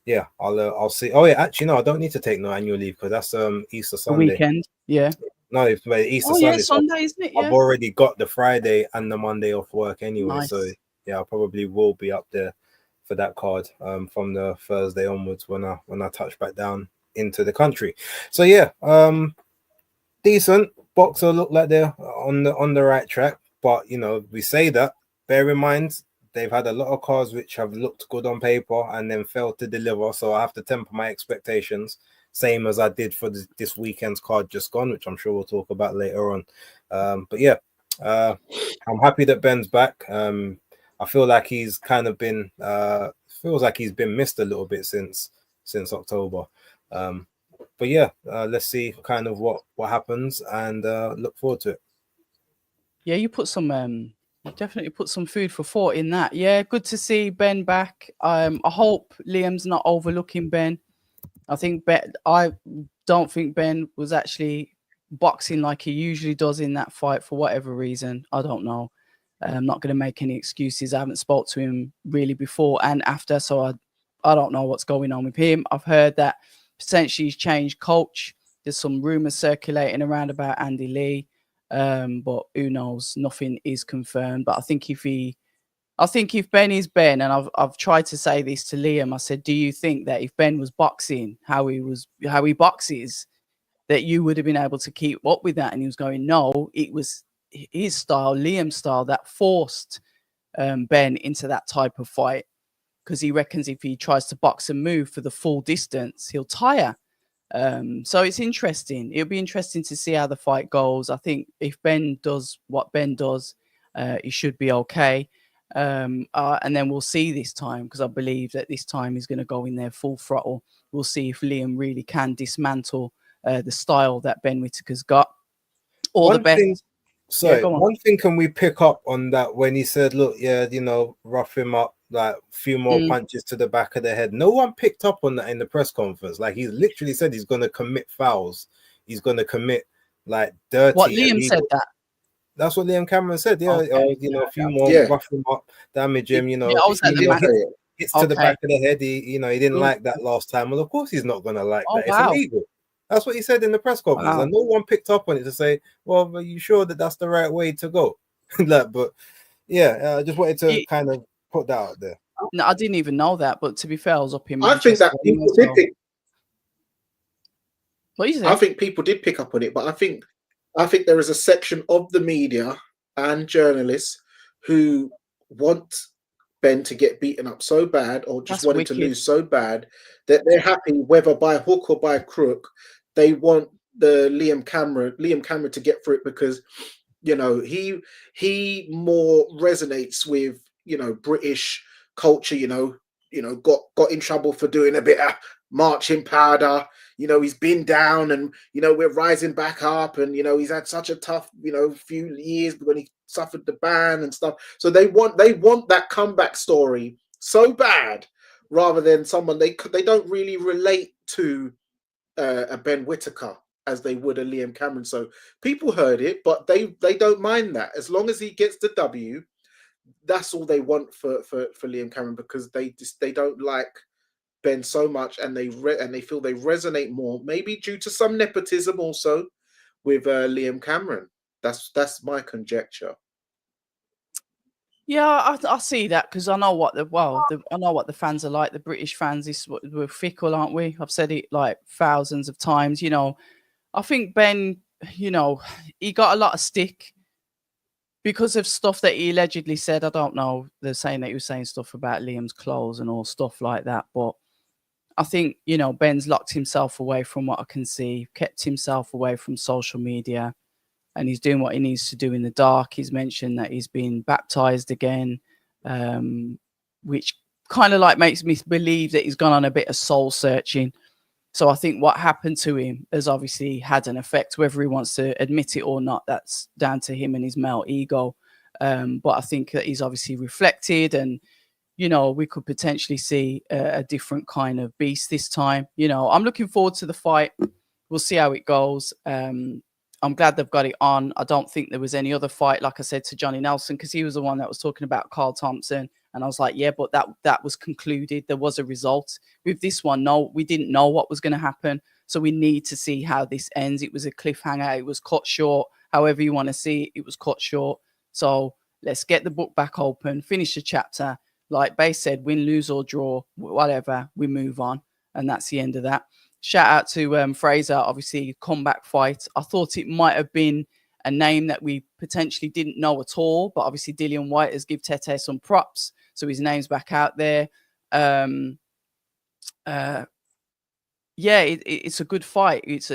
yeah, I'll see. Oh yeah, actually no, I don't need to take no annual leave because that's Easter Sunday. The weekend, yeah. No, it's Easter Sunday. Sunday. Yeah, Sunday, isn't it? Yeah. I've already got the Friday and the Monday off work anyway, Nice. so yeah, I probably will be up there for that card from the Thursday onwards when I touch back down into the country. So yeah, decent boxer, look like they're on the right track, but you know, we say that, bear in mind they've had a lot of cards which have looked good on paper and then failed to deliver, so I have to temper my expectations, same as I did for this weekend's card just gone, which I'm sure we'll talk about later on. But yeah, I'm happy that Ben's back. I feel like he's kind of been feels like he's been missed a little bit since October. But yeah, let's see kind of what happens and look forward to it. Yeah, you put some you definitely put some food for thought in that. Yeah, good to see Ben back. I hope Liam's not overlooking Ben. I don't think Ben was actually boxing like he usually does in that fight for whatever reason. I don't know. I'm not going to make any excuses. I haven't spoke to him really before and after, so I don't know what's going on with him. I've heard that potentially he's changed coach. There's some rumors circulating around about Andy Lee, but who knows? Nothing is confirmed. But I think if Ben is Ben, and I've tried to say this to Liam, I said, do you think that if Ben was boxing how he boxes, that you would have been able to keep up with that? And he was going, no, it was his style, Liam's style, that forced Ben into that type of fight, because he reckons if he tries to box and move for the full distance, he'll tire. So it's interesting. It'll be interesting to see how the fight goes. I think if Ben does what Ben does, he should be okay. And then we'll see this time, because I believe that this time he's going to go in there full throttle. We'll see if Liam really can dismantle the style that Ben Whittaker's got. All the best. One thing can we pick up on that when he said, look, yeah, you know, rough him up, like a few more punches to the back of the head. No one picked up on that in the press conference. Like, he literally said he's going to commit fouls. He's going to commit like dirty. What Liam said that? That's what Liam Cameron said. Yeah, okay. You know, a few more, rough him up, damage him. You know, hits to the back of the head. He didn't like that last time. Well, of course he's not going to like that. It's illegal. That's what he said in the press conference, and no one picked up on it to say, "Well, are you sure that that's the right way to go?" But yeah, I just wanted to kind of put that out there. No, I didn't even know that. But to be fair, I was up in. I think that people did pick. What you say? I think people did pick up on it, but I think there is a section of the media and journalists who want Ben to get beaten up so bad, or just wanted to lose so bad, that they're happy, whether by hook or by crook, they want the Liam Cameron to get through it, because, you know, he more resonates with, you know, British culture. You know, got in trouble for doing a bit of marching powder. You know, he's been down, and, you know, we're rising back up, and, you know, he's had such a tough, you know, few years when he suffered the ban and stuff. So they want that comeback story so bad, rather than someone they don't really relate to a Ben Whittaker as they would a Liam Cameron. So people heard it, but they don't mind that, as long as he gets the W. That's all they want for Liam Cameron, because they don't like Ben so much, and they feel they resonate more, maybe due to some nepotism also, with Liam Cameron. That's my conjecture. Yeah, I see that, because I know what the fans are like. The British fans, we're fickle, aren't we? I've said it like thousands of times. You know, I think Ben, you know, he got a lot of stick because of stuff that he allegedly said. I don't know. They're saying that he was saying stuff about Liam's clothes and all stuff like that. But I think, you know, Ben's locked himself away from what I can see, kept himself away from social media, and he's doing what he needs to do in the dark. He's mentioned that he's been baptized again, which kind of like makes me believe that he's gone on a bit of soul searching. So I think what happened to him has obviously had an effect, whether he wants to admit it or not. That's down to him and his male ego. But I think that he's obviously reflected, and we could potentially see a different kind of beast this time. I'm looking forward to the fight. We'll see how it goes. I'm glad they've got it on. I don't think there was any other fight, like I said to Johnny Nelson, because he was the one that was talking about Carl Thompson. And I was like, yeah, but that was concluded. There was a result. With this one, no, we didn't know what was going to happen. So we need to see how this ends. It was a cliffhanger. It was cut short. However you want to see it, it was cut short. So let's get the book back open, finish the chapter. Like Base said, win, lose or draw, whatever, we move on. And that's the end of that. Shout out to Fraser, obviously, comeback fight. I thought it might have been a name that we potentially didn't know at all, but obviously Dillian Whyte has given Tete some props, so his name's back out there. It's a good fight. It's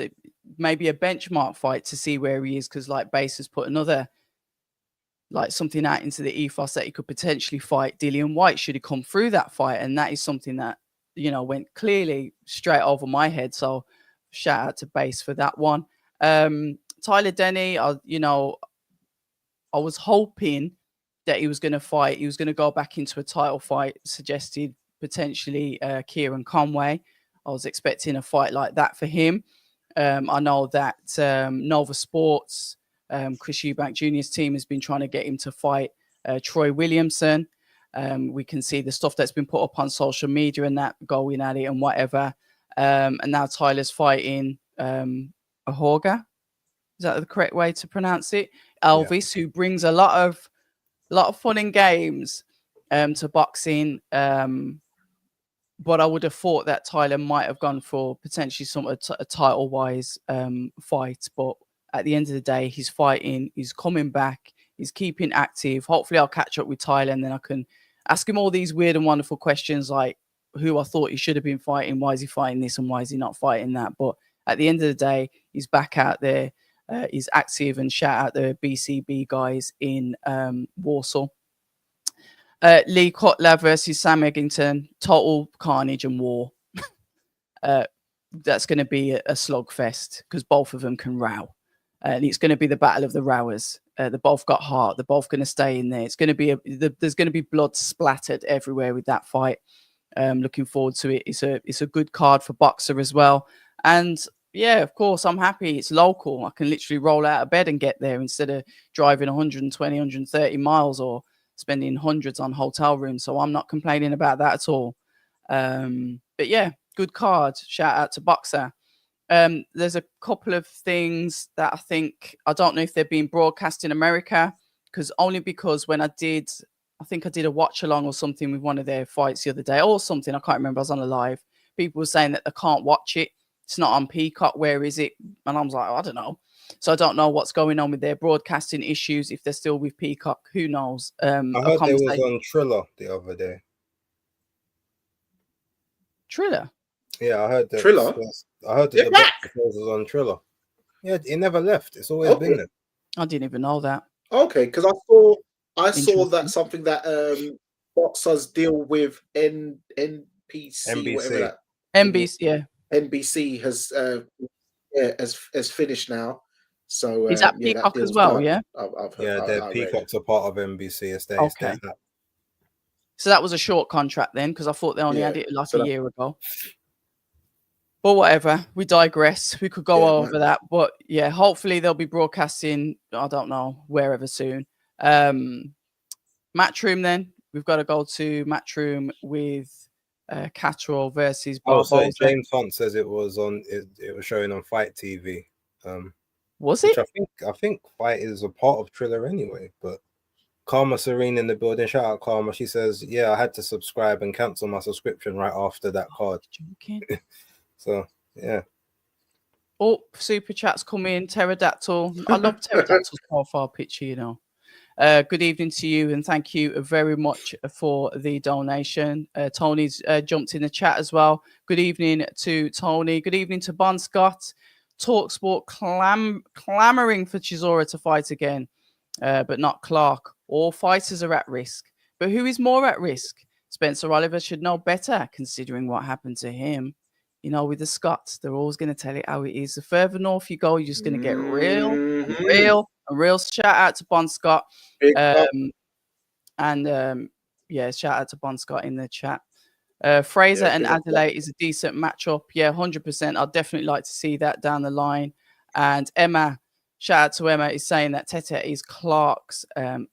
maybe a benchmark fight to see where he is, because like Base has put another something out into the ethos that he could potentially fight Dillian Whyte should he come through that fight, and that is something that went clearly straight over my head. So shout out to Base for that one. Tyler Denny, I was hoping that he was going to fight. He was going to go back into a title fight, suggested potentially Kieran Conway. I was expecting a fight like that for him. I know that Nova Sports, Chris Eubank Jr.'s team has been trying to get him to fight Troy Williamson. We can see the stuff that's been put up on social media and that going at it and whatever. And now Tyler's fighting Ahorga. Is that the correct way to pronounce it? Elvis, who brings a lot of fun and games to boxing. But I would have thought that Tyler might have gone for potentially a title-wise fight. But at the end of the day, he's fighting. He's coming back. He's keeping active. Hopefully, I'll catch up with Tyler and then I can ask him all these weird and wonderful questions like who I thought he should have been fighting. Why is he fighting this and why is he not fighting that? But at the end of the day, he's back out there. He's active, and shout out the BCB guys in Warsaw. Lee Cutler versus Sam Eggington, total carnage and war. That's going to be a slugfest because both of them can row. And it's going to be the battle of the rowers. They both got heart. They're both going to stay in there. It's going to be there's going to be blood splattered everywhere with that fight. Looking forward to it. It's a good card for Boxer as well. And yeah, of course, I'm happy. It's local. I can literally roll out of bed and get there instead of driving 120, 130 miles or spending hundreds on hotel rooms. So I'm not complaining about that at all. But yeah, good card. Shout out to Boxer. There's a couple of things that I don't know if they're being broadcast in America, because when I think I did a watch along or something with one of their fights the other day or something. I can't remember. I was on a live. People were saying that they can't watch it. It's not on Peacock. Where is it? And I was like, I don't know. So I don't know what's going on with their broadcasting issues. If they're still with Peacock, who knows? I heard they was on Triller the other day. Triller? Yeah, I heard that. Triller? I heard that the box was on Triller. Yeah, it never left. It's always been there. I didn't even know that. Okay, because I saw that something that boxers deal with NBC, whatever that. NBC, yeah. NBC has finished now. So is that Peacock as well? Done. Yeah, I've heard, their Peacocks are part of NBC. Okay. So that was a short contract then, because I thought they only had it like a year ago. But whatever, we digress. We could go over that, but yeah, hopefully they'll be broadcasting. I don't know, wherever soon. Matchroom. Then we've got to go to Matchroom with Catterall versus Barboza. So James Hunt says it was on. It was showing on Fight TV. Was it? I think Fight is a part of Triller anyway. But Karma Serene in the building. Shout out Karma. She says, "Yeah, I had to subscribe and cancel my subscription right after that card." So yeah. Oh, super chats come in. Pterodactyl. I love Pterodactyl's profile picture. Good evening to you, and thank you very much for the donation. Tony's jumped in the chat as well. Good evening to Tony. Good evening to Bon Scott. Talksport clamoring for Chisora to fight again, but not Clark. All fighters are at risk. But who is more at risk? Spencer Oliver should know better, considering what happened to him. you know, with the Scots, they're always going to tell it how it is. The further north you go, you're just going to get real, and Mhm. real, and real. Shout out to Bon Scott. Big up. Yeah, shout out to Bon Scott in the chat. Fraser Yeah, and big up. Adelaide is a decent matchup. Yeah, 100%. I'd definitely like to see that down the line. And Emma, shout out to Emma, is saying that Tete is Clark's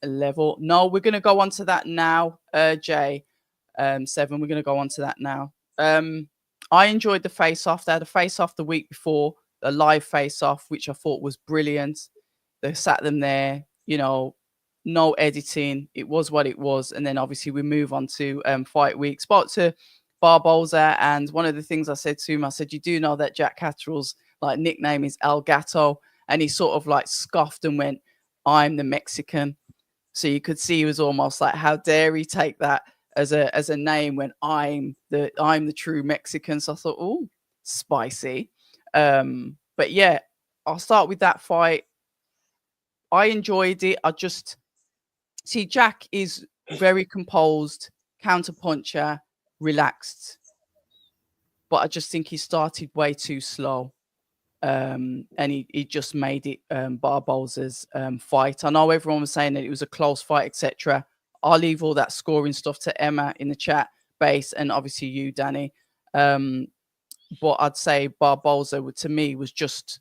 level. No, we're going to go on to that now, Jay. 7, we're going to go on to that now. I enjoyed the face-off. They had a face-off the week before, a live face-off, which I thought was brilliant. They sat them there, you know, no editing. It was what it was. And then obviously we move on to fight week. Spoke to Barboza, and one of the things I said to him, I said, you do know that Jack Catterall's like nickname is El Gato, and he sort of like scoffed and went, I'm the Mexican. So you could see he was almost like, how dare he take that as a name when I'm the true Mexican. So I thought, oh, spicy. But yeah, I'll start with that fight. I enjoyed it. I just see Jack is very composed, counterpuncher, relaxed. But I just think he started way too slow. And he just made it Barboza's fight. I know everyone was saying that it was a close fight, etc. I'll leave all that scoring stuff to Emma in the chat base, and obviously you, Danny. But I'd say Barboza, to me, was just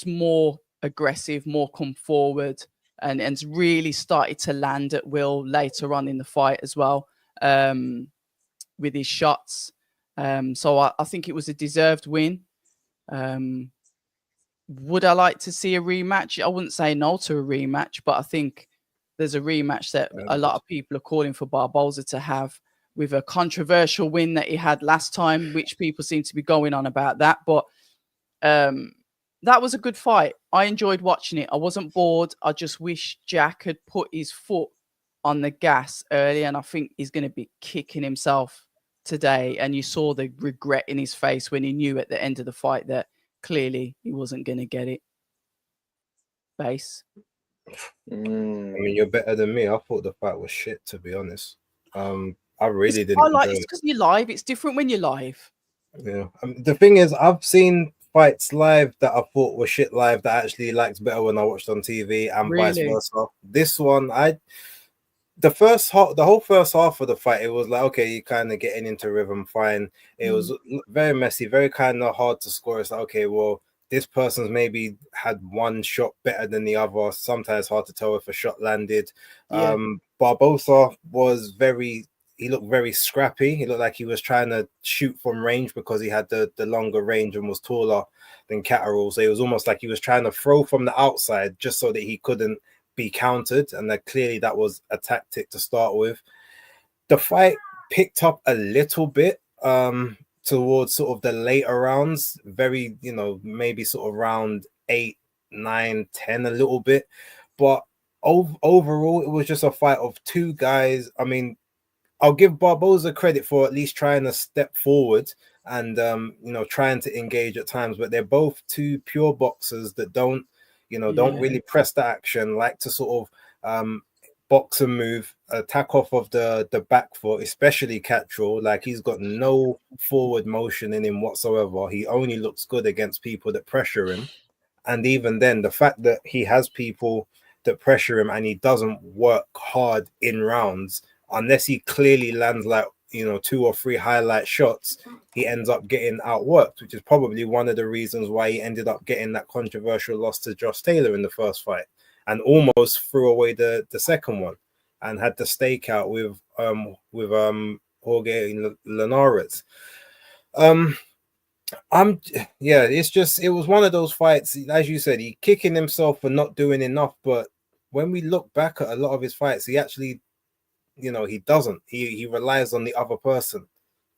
more aggressive, more come forward, and really started to land at will later on in the fight as well, with his shots. So I think it was a deserved win. Would I like to see a rematch? I wouldn't say no to a rematch, but I think there's a rematch that a lot of people are calling for Barboza to have, with a controversial win that he had last time, which people seem to be going on about that. But that was a good fight. I enjoyed watching it. I wasn't bored. I just wish Jack had put his foot on the gas early, and I think he's going to be kicking himself today. And you saw the regret in his face when he knew at the end of the fight that clearly he wasn't going to get it. Base. I mean, you're better than me. I thought the fight was shit, to be honest. I really didn't enjoy it's because you're live. It's different when you're live. Yeah. The thing is, I've seen fights live that I thought were shit live that I actually liked better when I watched on TV, and vice versa. This one, the whole first half of the fight, it was like, okay, you're kind of getting into rhythm, fine. It was very messy, very kind of hard to score. It's like, okay, well, this person's maybe had one shot better than the other. Sometimes hard to tell if a shot landed. Yeah. Barboza was he looked very scrappy. He looked like he was trying to shoot from range because he had the longer range and was taller than Catterall. So it was almost like he was trying to throw from the outside just so that he couldn't be countered. And that clearly that was a tactic to start with. The fight picked up a little bit towards sort of the later rounds, very, maybe sort of round 8, 9, 10 a little bit. But overall, it was just a fight of two guys. I mean, I'll give Barboza credit for at least trying to step forward and, trying to engage at times, but they're both two pure boxers that don't really press the action, like to sort of box and move, attack off of the back foot, especially Catterall. Like, he's got no forward motion in him whatsoever. He only looks good against people that pressure him. And even then, the fact that he has people that pressure him and he doesn't work hard in rounds, unless he clearly lands like, 2 or 3 highlight shots, he ends up getting outworked, which is probably one of the reasons why he ended up getting that controversial loss to Josh Taylor in the first fight, and almost threw away the second one and had the stakeout with Jorge Linares. It was one of those fights, as you said, he kicking himself for not doing enough. But when we look back at a lot of his fights, he actually, he doesn't. He relies on the other person.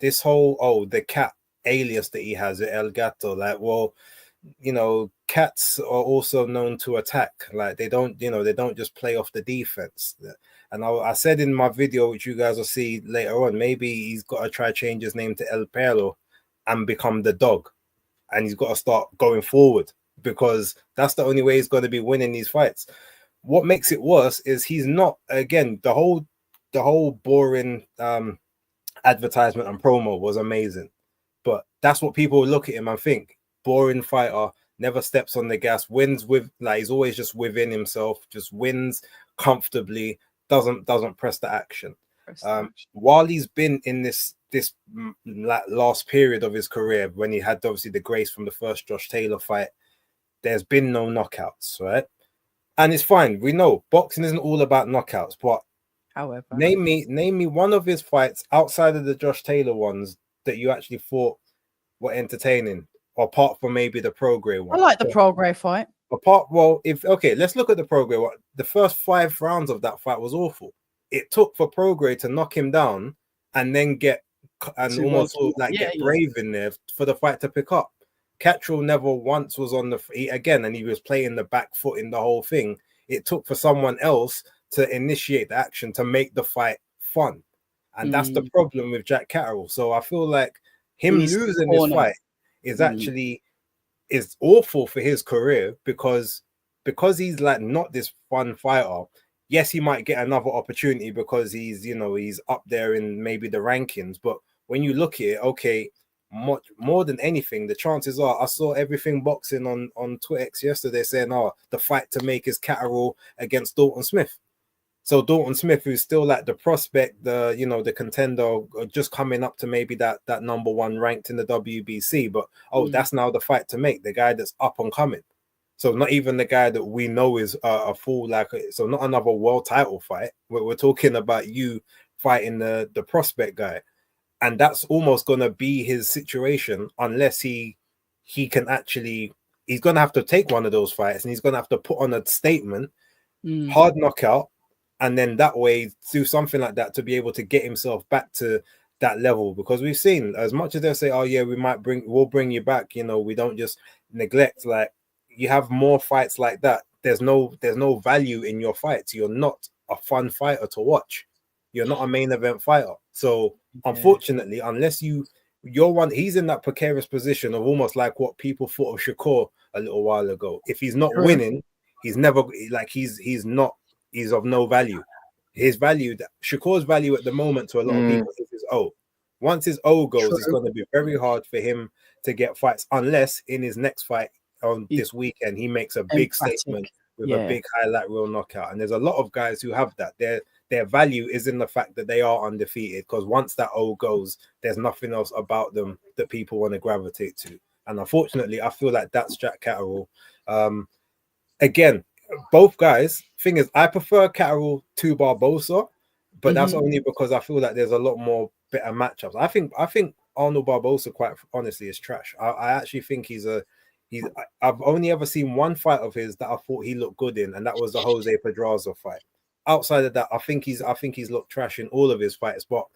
This whole the cat alias that he has, El Gato, like, well, cats are also known to attack. Like, they don't just play off the defense. And I said in my video, which you guys will see later on, maybe he's got to try change his name to El Perro and become the dog, and he's got to start going forward, because that's the only way he's going to be winning these fights. What makes it worse is he's not, again, the whole boring advertisement and promo was amazing. But that's what people look at him and think. Boring fighter, never steps on the gas, wins with like he's always just within himself, just wins comfortably, doesn't press the action. While he's been in this last period of his career, when he had obviously the grace from the first Josh Taylor fight, there's been no knockouts, right? And it's fine. We know boxing isn't all about knockouts, but however, name me one of his fights outside of the Josh Taylor ones that you actually thought were entertaining, apart from maybe the Prograis one. I like the Prograis fight. Let's look at the Prograis one. The first 5 rounds of that fight was awful. It took for Prograis to knock him down and then get brave in there for the fight to pick up. Cattrall never once was on and he was playing the back foot in the whole thing. It took for someone else to initiate the action to make the fight fun. And that's the problem with Jack Catterall. So I feel like him losing this fight is actually is awful for his career because he's like not this fun fighter. Yes, he might get another opportunity because he's up there in maybe the rankings. But when you look at it, okay, much more than anything, the chances are I saw everything boxing on Twitter yesterday saying, the fight to make is Catterall against Dalton Smith. So Dalton Smith, who's still like the prospect, the contender, just coming up to maybe that number 1 ranked in the WBC, but that's now the fight to make, the guy that's up and coming. So not even the guy that we know is a full so not another world title fight. We're talking about you fighting the prospect guy. And that's almost going to be his situation unless he can actually, he's going to have to take one of those fights and he's going to have to put on a statement, hard knockout, and then that way do something like that to be able to get himself back to that level. Because we've seen, as much as they say, we'll bring you back, we don't just neglect, like you have more fights like that. There's no value in your fights. You're not a fun fighter to watch. You're not a main event fighter. So unfortunately, unless he's in that precarious position of almost like what people thought of Shakur a little while ago. If he's not winning, he's never he's of no value. His value, Shakur's value at the moment to a lot of people is his O. Once his O goes, it's going to be very hard for him to get fights unless in his next fight on this weekend he makes a big statement with a big highlight reel knockout. And there's a lot of guys who have that. Their value is in the fact that they are undefeated, because once that O goes, there's nothing else about them that people want to gravitate to. And unfortunately, I feel like that's Jack Catterall. Again, both guys, thing is, I prefer Catterall to Barbosa, but that's only because I feel like there's a lot more better matchups. I think Arnold Barbosa, quite honestly, is trash. I actually think I've only ever seen one fight of his that I thought he looked good in, and that was the Jose Pedraza fight. Outside of that, I think he's looked trash in all of his fights, but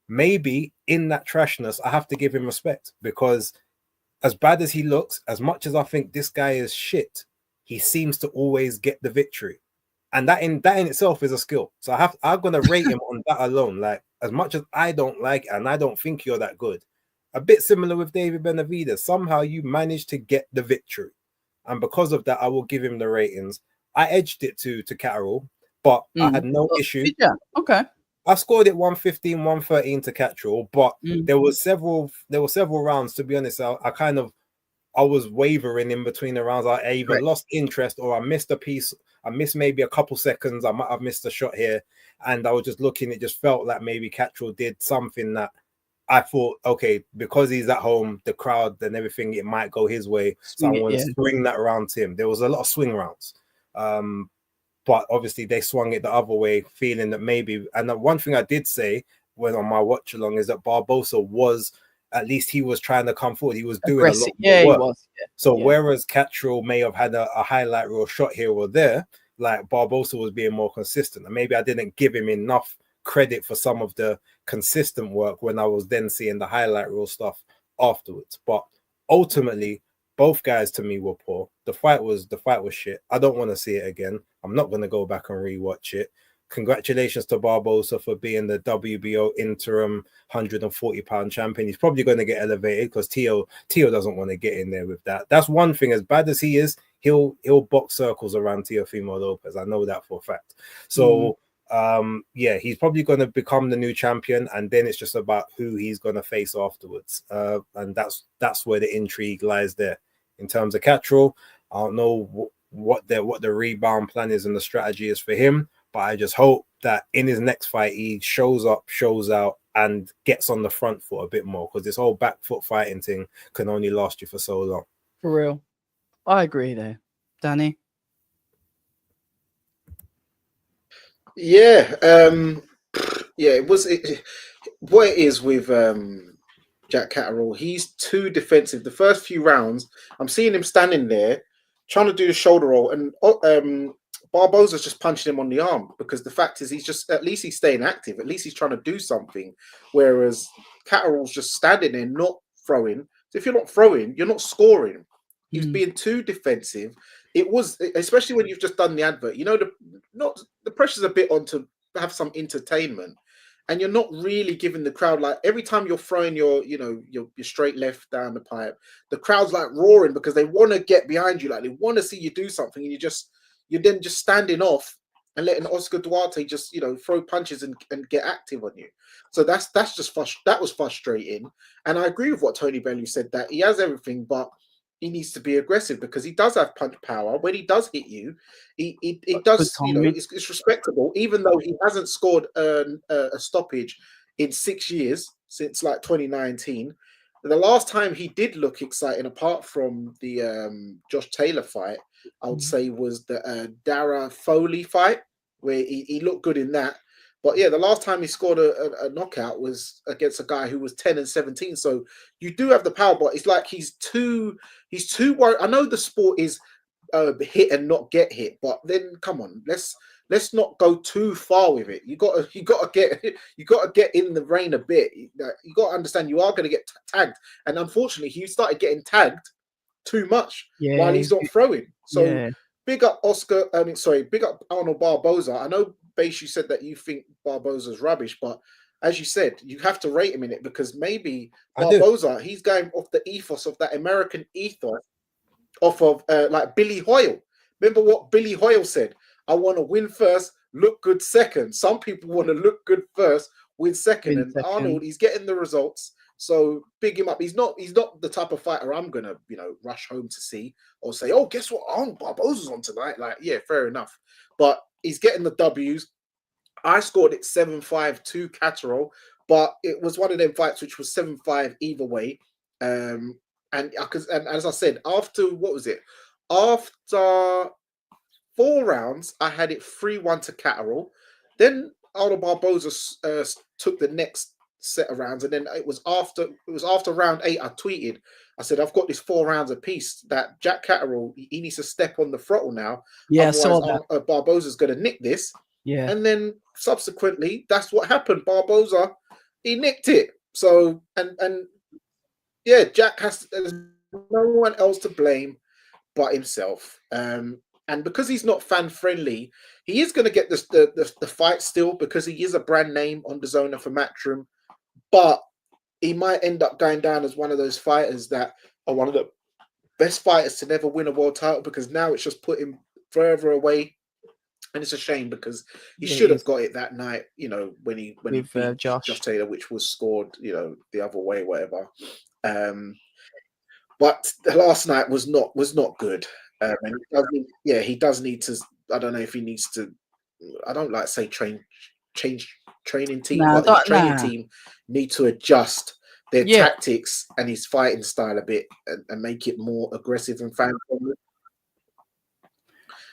maybe in that trashness, I have to give him respect, because as bad as he looks, as much as I think this guy is shit, he seems to always get the victory. And that in itself is a skill. So I'm going to rate him on that alone. Like, as much as I don't like it and I don't think you're that good, a bit similar with David Benavidez, somehow you managed to get the victory. And because of that, I will give him the ratings. I edged it to Catterall, but I had no issue. Yeah, okay. I scored it 115, 113 to Catterall, but there were several rounds, to be honest. I was wavering in between the rounds. I either lost interest or I missed a piece. I missed maybe a couple seconds. I might have missed a shot here. And I was just looking. It just felt like maybe Catterall did something that I thought, okay, because he's at home, the crowd and everything, it might go his way. So I want to swing that around to him. There was a lot of swing rounds. But obviously they swung it the other way, feeling that maybe. And the one thing I did say when on my watch along is that Barbosa was, at least he was trying to come forward. He was doing aggressive. A lot more work. He was. So whereas Catterall may have had a highlight reel shot here or there, like Barbosa was being more consistent. And maybe I didn't give him enough credit for some of the consistent work when I was then seeing the highlight reel stuff afterwards. But ultimately, both guys to me were poor. The fight was shit. I don't want to see it again. I'm not going to go back and rewatch it. Congratulations to Barbosa for being the WBO interim 140-pound champion. He's probably going to get elevated because Tio doesn't want to get in there with that. That's one thing. As bad as he is, he'll box circles around Teofimo Lopez. I know that for a fact. So yeah, he's probably going to become the new champion, and then it's just about who he's going to face afterwards. And that's where the intrigue lies there. In terms of Catterall, I don't know what the rebound plan is and the strategy is for him, but I just hope that in his next fight he shows up, shows out, and gets on the front foot a bit more, because this whole back foot fighting thing can only last you for so long. For real. I agree there. Danny? Yeah, yeah. What it is with Jack Catterall, he's too defensive. The first few rounds, I'm seeing him standing there trying to do the shoulder roll, and Barboza's just punching him on the arm, because the fact is at least he's staying active. At least he's trying to do something. Whereas Catterall's just standing there, not throwing. So if you're not throwing, you're not scoring. He was being too defensive. It was, especially when you've just done the advert, the pressure's a bit on to have some entertainment, and you're not really giving the crowd, like, every time you're throwing your straight left down the pipe, the crowd's like roaring because they want to get behind you, like they want to see you do something, and you're then just standing off and letting Oscar Duarte just throw punches and get active on you. So that was frustrating. And I agree with what Tony Bellew said, that he has everything, but he needs to be aggressive, because he does have punch power. When he does hit you, he does, it's respectable, even though he hasn't scored a stoppage in 6 years, since like 2019. The last time he did look exciting, apart from the Josh Taylor fight, I would say was the Dara Foley fight, where he looked good in that. But yeah, the last time he scored a knockout was against a guy who was 10-17. So you do have the power, but it's like he's too worried. I know the sport is hit and not get hit, but then come on, let's not go too far with it. You got to get in the rain a bit. You got to understand you are going to get tagged, and unfortunately, he started getting tagged too much while he's not throwing. So big up big up Arnold Barboza. I know, Base, you said that you think Barboza's rubbish, but as you said, you have to rate him in it, because maybe Barboza, he's going off the ethos of that American ethos, off of like Billy Hoyle. Remember what Billy Hoyle said? I want to win first, look good second. Some people want to look good first, win second. Arnold, he's getting the results. So big him up. He's not the type of fighter I'm gonna, rush home to see, or say, oh, guess what? Arnold Barboza's on tonight. Like, yeah, fair enough. But he's getting the W's. I scored it 7-5 to Catterall, but it was one of them fights which was 7-5 either way. And as I said, after After 4 rounds, I had it 3-1 to Catterall. Then Arnold Barboza took the next set of rounds, and then it was after round 8. I tweeted, I said, I've got this 4 rounds apiece, that Jack Catterall, he needs to step on the throttle now. Yeah, otherwise Barboza's going to nick this. Yeah. And then subsequently, that's what happened. Barboza, he nicked it. So and yeah, Jack there's no one else to blame but himself. And because he's not fan friendly, he is going to get the fight still, because he is a brand name on DAZN for Matchroom. But he might end up going down as one of those fighters that are one of the best fighters to never win a world title, because now it's just put him further away. And it's a shame, because he should have got it that night, when he beat Josh Taylor, which was scored, the other way, whatever. But the last night was not good. And he does need to. I don't know if he needs to. I don't like to say change training team, but the training team need to adjust their tactics and his fighting style a bit, and make it more aggressive and fan friendly.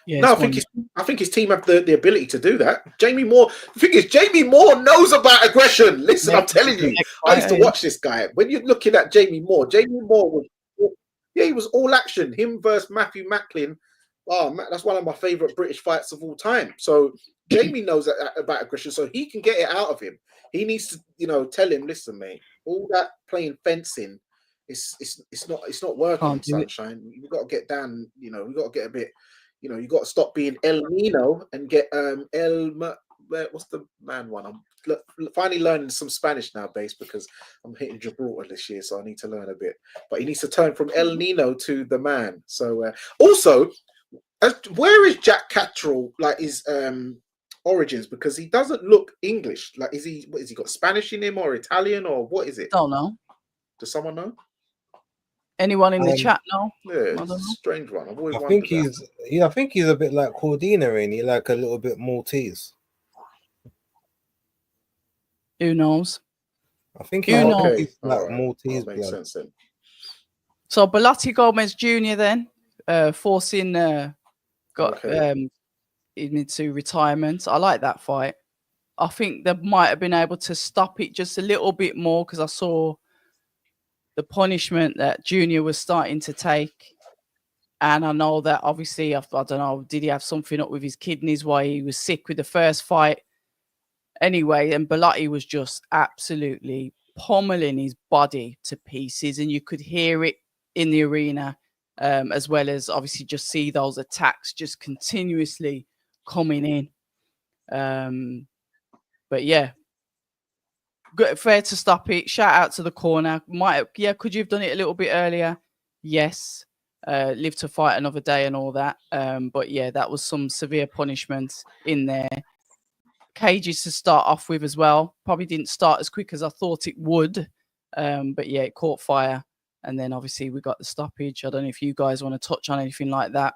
Yeah, no, I think his team have the ability to do that. Jamie Moore. The thing is, Jamie Moore knows about aggression. Listen, I'm telling you, I used to watch this guy. When you're looking at Jamie Moore was, he was all action. Him versus Matthew Macklin. Oh, that's one of my favorite British fights of all time. So Jamie knows about aggression, so he can get it out of him. He needs to, tell him, listen, mate, all that playing fencing, it's not working. Sunshine. We've got to get down. We've got to get a bit. You got to stop being El Nino and get what's the man one? I'm finally learning some Spanish now, Base, because I'm hitting Gibraltar this year, so I need to learn a bit. But he needs to turn from El Nino to the man. So also, where is Jack Catterall? Like, is origins? Because he doesn't look English. Like, is he got Spanish in him or Italian or what is it? Don't know. Does someone know? Anyone in the chat know? Yeah, I don't know. strange one. I've always I wondered think I think he's a bit like Cordina, ain't he? Like a little bit Maltese. Who knows? I think Who knows? he's like All right. Maltese That makes blood. sense then. So Bellotti Gomez Jr. then forcing got Okay. him into retirement. I like that fight. I think they might have been able to stop it just a little bit more because I saw the punishment that Junior was starting to take. And I know that obviously, I don't know, did he have something up with his kidneys while he was sick with the first fight? Anyway, and Bellotti was just absolutely pummeling his body to pieces, and you could hear it in the arena, as well as obviously just see those attacks just continuously coming in. But yeah, good, fair to stop it. Shout out to the corner. Could you have done it a little bit earlier? Yes. Live to fight another day and all that. But yeah, that was some severe punishment in there. Cages to start off with as well. Probably didn't start as quick as I thought it would. But yeah, it caught fire. And then obviously we got the stoppage. I don't know if you guys want to touch on anything like that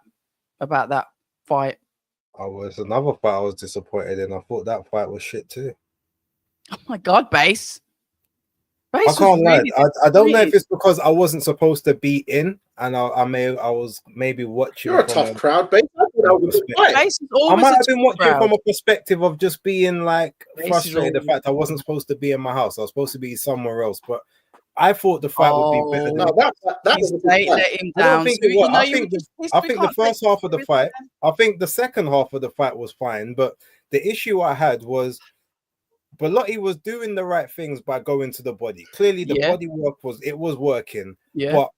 about that fight. Another fight I was disappointed in. I thought that fight was shit too. Oh my God, Base. I can't lie. I don't know if it's because I wasn't supposed to be in, and I was maybe watching. You're a tough crowd, babe. I might have been watching from a perspective of just being like frustrated. The fact I wasn't supposed to be in my house. I was supposed to be somewhere else, but I thought the fight would be better. No, that was a good let him down. I think the first half of the fight. I think the second half of the fight was fine, but the issue I had was Bellotti was doing the right things by going to the body. Clearly, the body work was working, but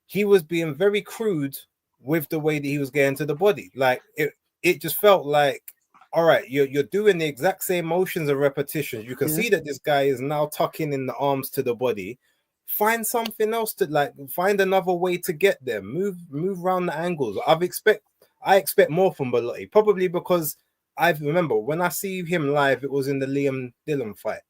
he was being very crude with the way that he was getting to the body. Like it just felt like, all right, you're doing the exact same motions and repetitions. You can see that this guy is now tucking in the arms to the body. Find something else to find another way to get there. Move around the angles. I expect more from Bellotti, probably because I remember when I see him live, it was in the Liam Dillon fight.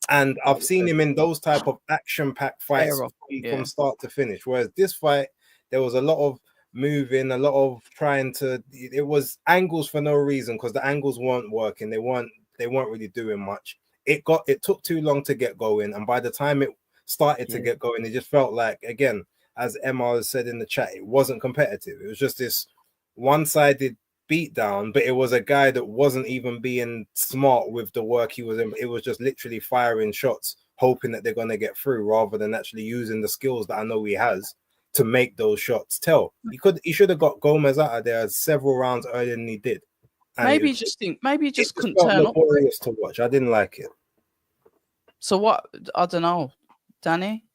And I've seen him in those type of action-packed fights from start to finish. Whereas this fight, there was a lot of moving, a lot of trying to. It was angles for no reason because the angles weren't working. They weren't really doing much. It took too long to get going, and by the time it started to get going, it just felt like, again, as Emma said in the chat, it wasn't competitive. It was just this one-sided beat down, but it was a guy that wasn't even being smart with the work he was in. It was just literally firing shots, hoping that they're going to get through rather than actually using the skills that I know he has to make those shots tell. He should have got Gomez out of there several rounds earlier than he did. And maybe he just couldn't turn up. Laborious to watch. I didn't like it. So what? I don't know, Danny.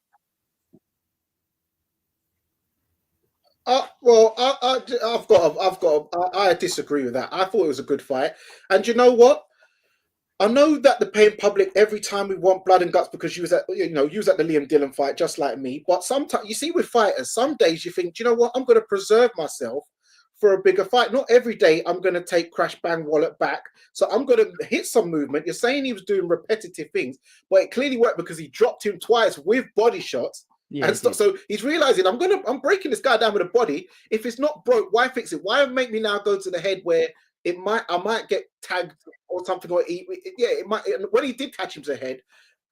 Well, I disagree with that. I thought it was a good fight, and you know what? I know that the paying public every time we want blood and guts because you was at the Liam Dillon fight just like me. But sometimes you see with fighters, some days you think, do you know what? I'm going to preserve myself for a bigger fight. Not every day I'm going to take Crash Bang Wallet back. So I'm going to hit some movement. You're saying he was doing repetitive things, but it clearly worked because he dropped him twice with body shots. So he's realizing I'm breaking this guy down with a body. If it's not broke, why fix it? Why make me now go to the head where I might get tagged or something, or it might. When he did catch him to the head,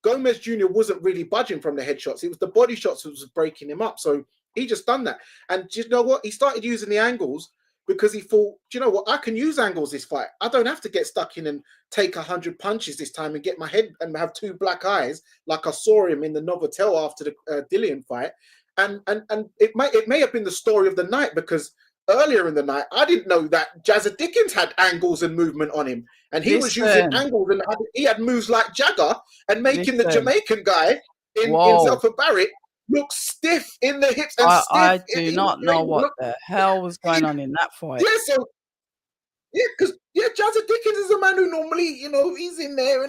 Gomez Jr. wasn't really budging from the headshots. It was the body shots that was breaking him up. So he just done that. And do you know what? He started using the angles because he thought, do you know what? I can use angles this fight. I don't have to get stuck in and take 100 punches this time and get my head and have two black eyes like I saw him in the Novotel after the Dillian fight. And it may have been the story of the night because earlier in the night, I didn't know that Jazza Dickens had angles and movement on him. And he was using angles and he had moves like Jagger and making the Jamaican guy in Zelfa Barrett look stiff in the hips. And I do not know what the hell was going on in that fight. Because Jazza Dickens is a man who normally, he's in there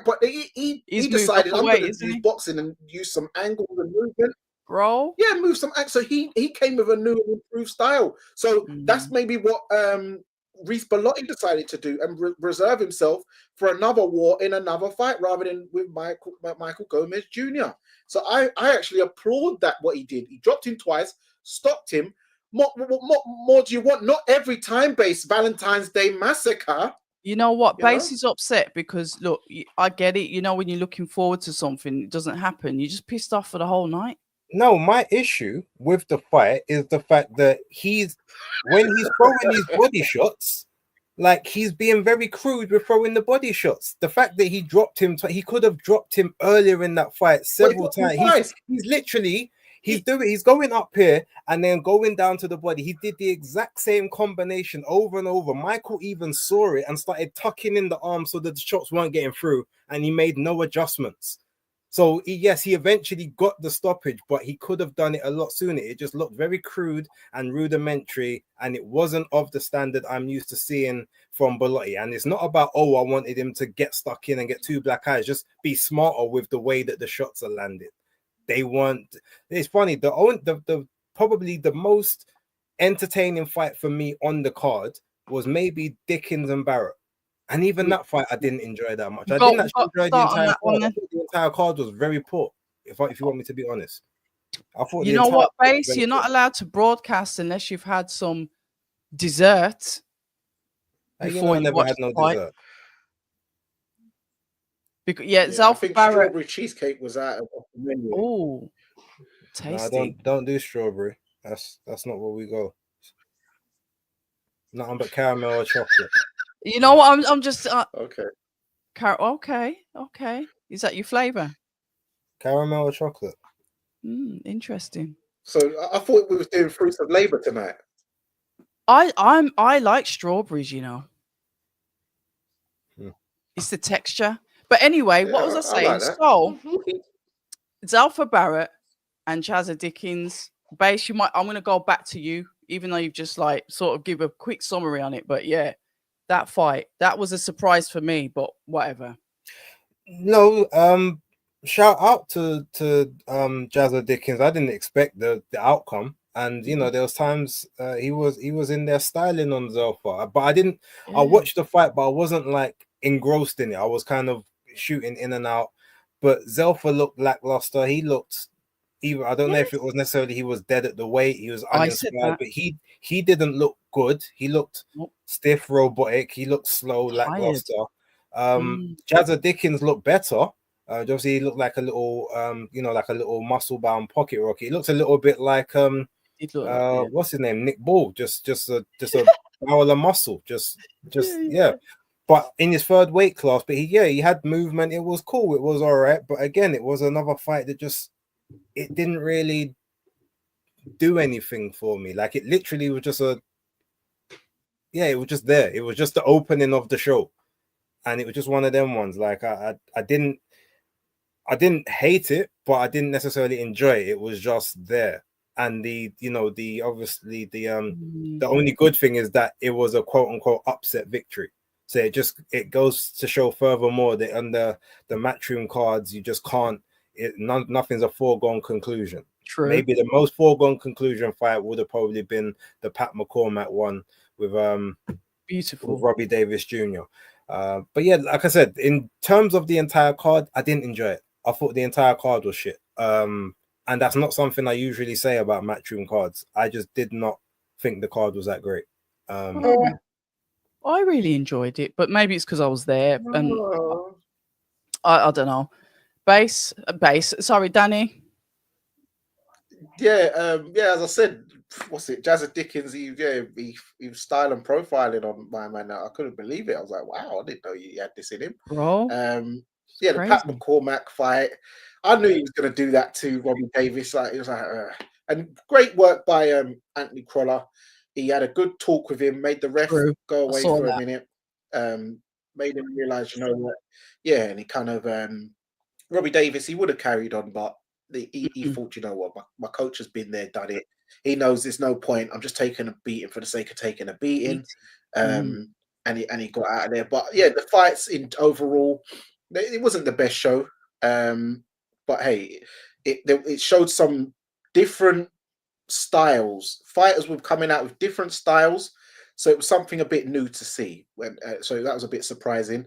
but he decided I'm going to do boxing and use some angles and movement. Bro, move some. So he came with a new and improved style. So that's maybe what Reese Bellotti decided to do and reserve himself for another war in another fight rather than with Michael Gomez Jr. So I actually applaud that what he did. He dropped him twice, stopped him. More do you want? Not every time-based Valentine's Day massacre. You know what? Base is upset because, look, I get it. You know, when you're looking forward to something, it doesn't happen. You're just pissed off for the whole night. No, my issue with the fight is the fact that when he's throwing these body shots, like he's being very crude with throwing the body shots. The fact that he dropped him, he could have dropped him earlier in that fight several times. He's literally, he's going up here and then going down to the body. He did the exact same combination over and over. Michael even saw it and started tucking in the arm so that the shots weren't getting through, and he made no adjustments. So he eventually got the stoppage, but he could have done it a lot sooner. It just looked very crude and rudimentary, and it wasn't of the standard I'm used to seeing from Bellotti. And it's not about, I wanted him to get stuck in and get 2 black eyes. Just be smarter with the way that the shots are landed. They weren't. It's funny. The probably the most entertaining fight for me on the card was maybe Dickens and Barrett. And even that fight, I didn't enjoy that much. I didn't actually enjoy the entire card. I thought the entire card was very poor, if you want me to be honest. I thought you know what, Base? You're not allowed to broadcast unless you've had some dessert. Before I never had no dessert. Because it's Alpha Barrett. Strawberry cheesecake was out of the menu. Oh, tasty. No, don't do strawberry. That's not where we go. Nothing but caramel or chocolate. You know what? I'm just okay. Okay. Is that your flavor? Caramel or chocolate? Interesting. So I thought we were doing fruits of labor tonight. I like strawberries. You know, it's the texture. But anyway, what was I saying? Like so it's Alpha Barrett and Chazza Dickens. Base, I'm going to go back to you, even though you've just like sort of give a quick summary on it. But yeah. That fight, that was a surprise for me, but whatever. No, shout out to Chazza Dickens. I didn't expect the outcome, and you know there was times he was in there styling on Zelfa, but I didn't. Yeah. I watched the fight, but I wasn't like engrossed in it. I was kind of shooting in and out. But Zelfa looked lackluster. He looked even. I don't know if it was necessarily he was dead at the weight. He was uninspired, but he didn't look good. He looked stiff, robotic. He looked slow, lackluster. Chazza Dickens looked better. Obviously, he looked like a little, like a little muscle-bound pocket rocket. He looks a little bit like what's his name, Nick Ball, just a barrel of muscle, just. But in his third weight class, but he had movement. It was cool. It was all right. But again, it was another fight that it didn't really do anything for me. Like it literally was just it was just there. It was just the opening of the show, and it was just one of them ones. Like I didn't hate it, but I didn't necessarily enjoy it. It was just there. And the only good thing is that it was a quote unquote upset victory. So it goes to show furthermore that under the Matchroom cards, you just can't. Nothing's a foregone conclusion. True. Maybe the most foregone conclusion fight would have probably been the Pat McCormack one with beautiful with Robbie Davis Jr. But yeah, like I said, in terms of the entire card, I didn't enjoy it. I thought the entire card was shit. And that's not something I usually say about Matchroom cards. I just did not think the card was that great. I really enjoyed it, but maybe it's because I was there, and I don't know. Base. Sorry, Danny. Yeah, as I said, what's it? Chazza Dickens. He was style and profiling on my man. I couldn't believe it. I was like, wow, I didn't know he had this in him, bro. The Pat McCormack fight. I knew he was going to do that to Robbie Davis. Like it was like, and great work by Anthony Crolla. He had a good talk with him, made the ref go away for a minute, made him realize, you know what? Yeah, and he kind of Robbie Davis. He would have carried on, but he thought, you know what? My coach has been there, done it. He knows there's no point. I'm just taking a beating for the sake of taking a beating, and he got out of there. But yeah, the fights in overall, it wasn't the best show. But hey, it showed some different styles. Fighters were coming out with different styles. So it was something a bit new to see. So that was a bit surprising.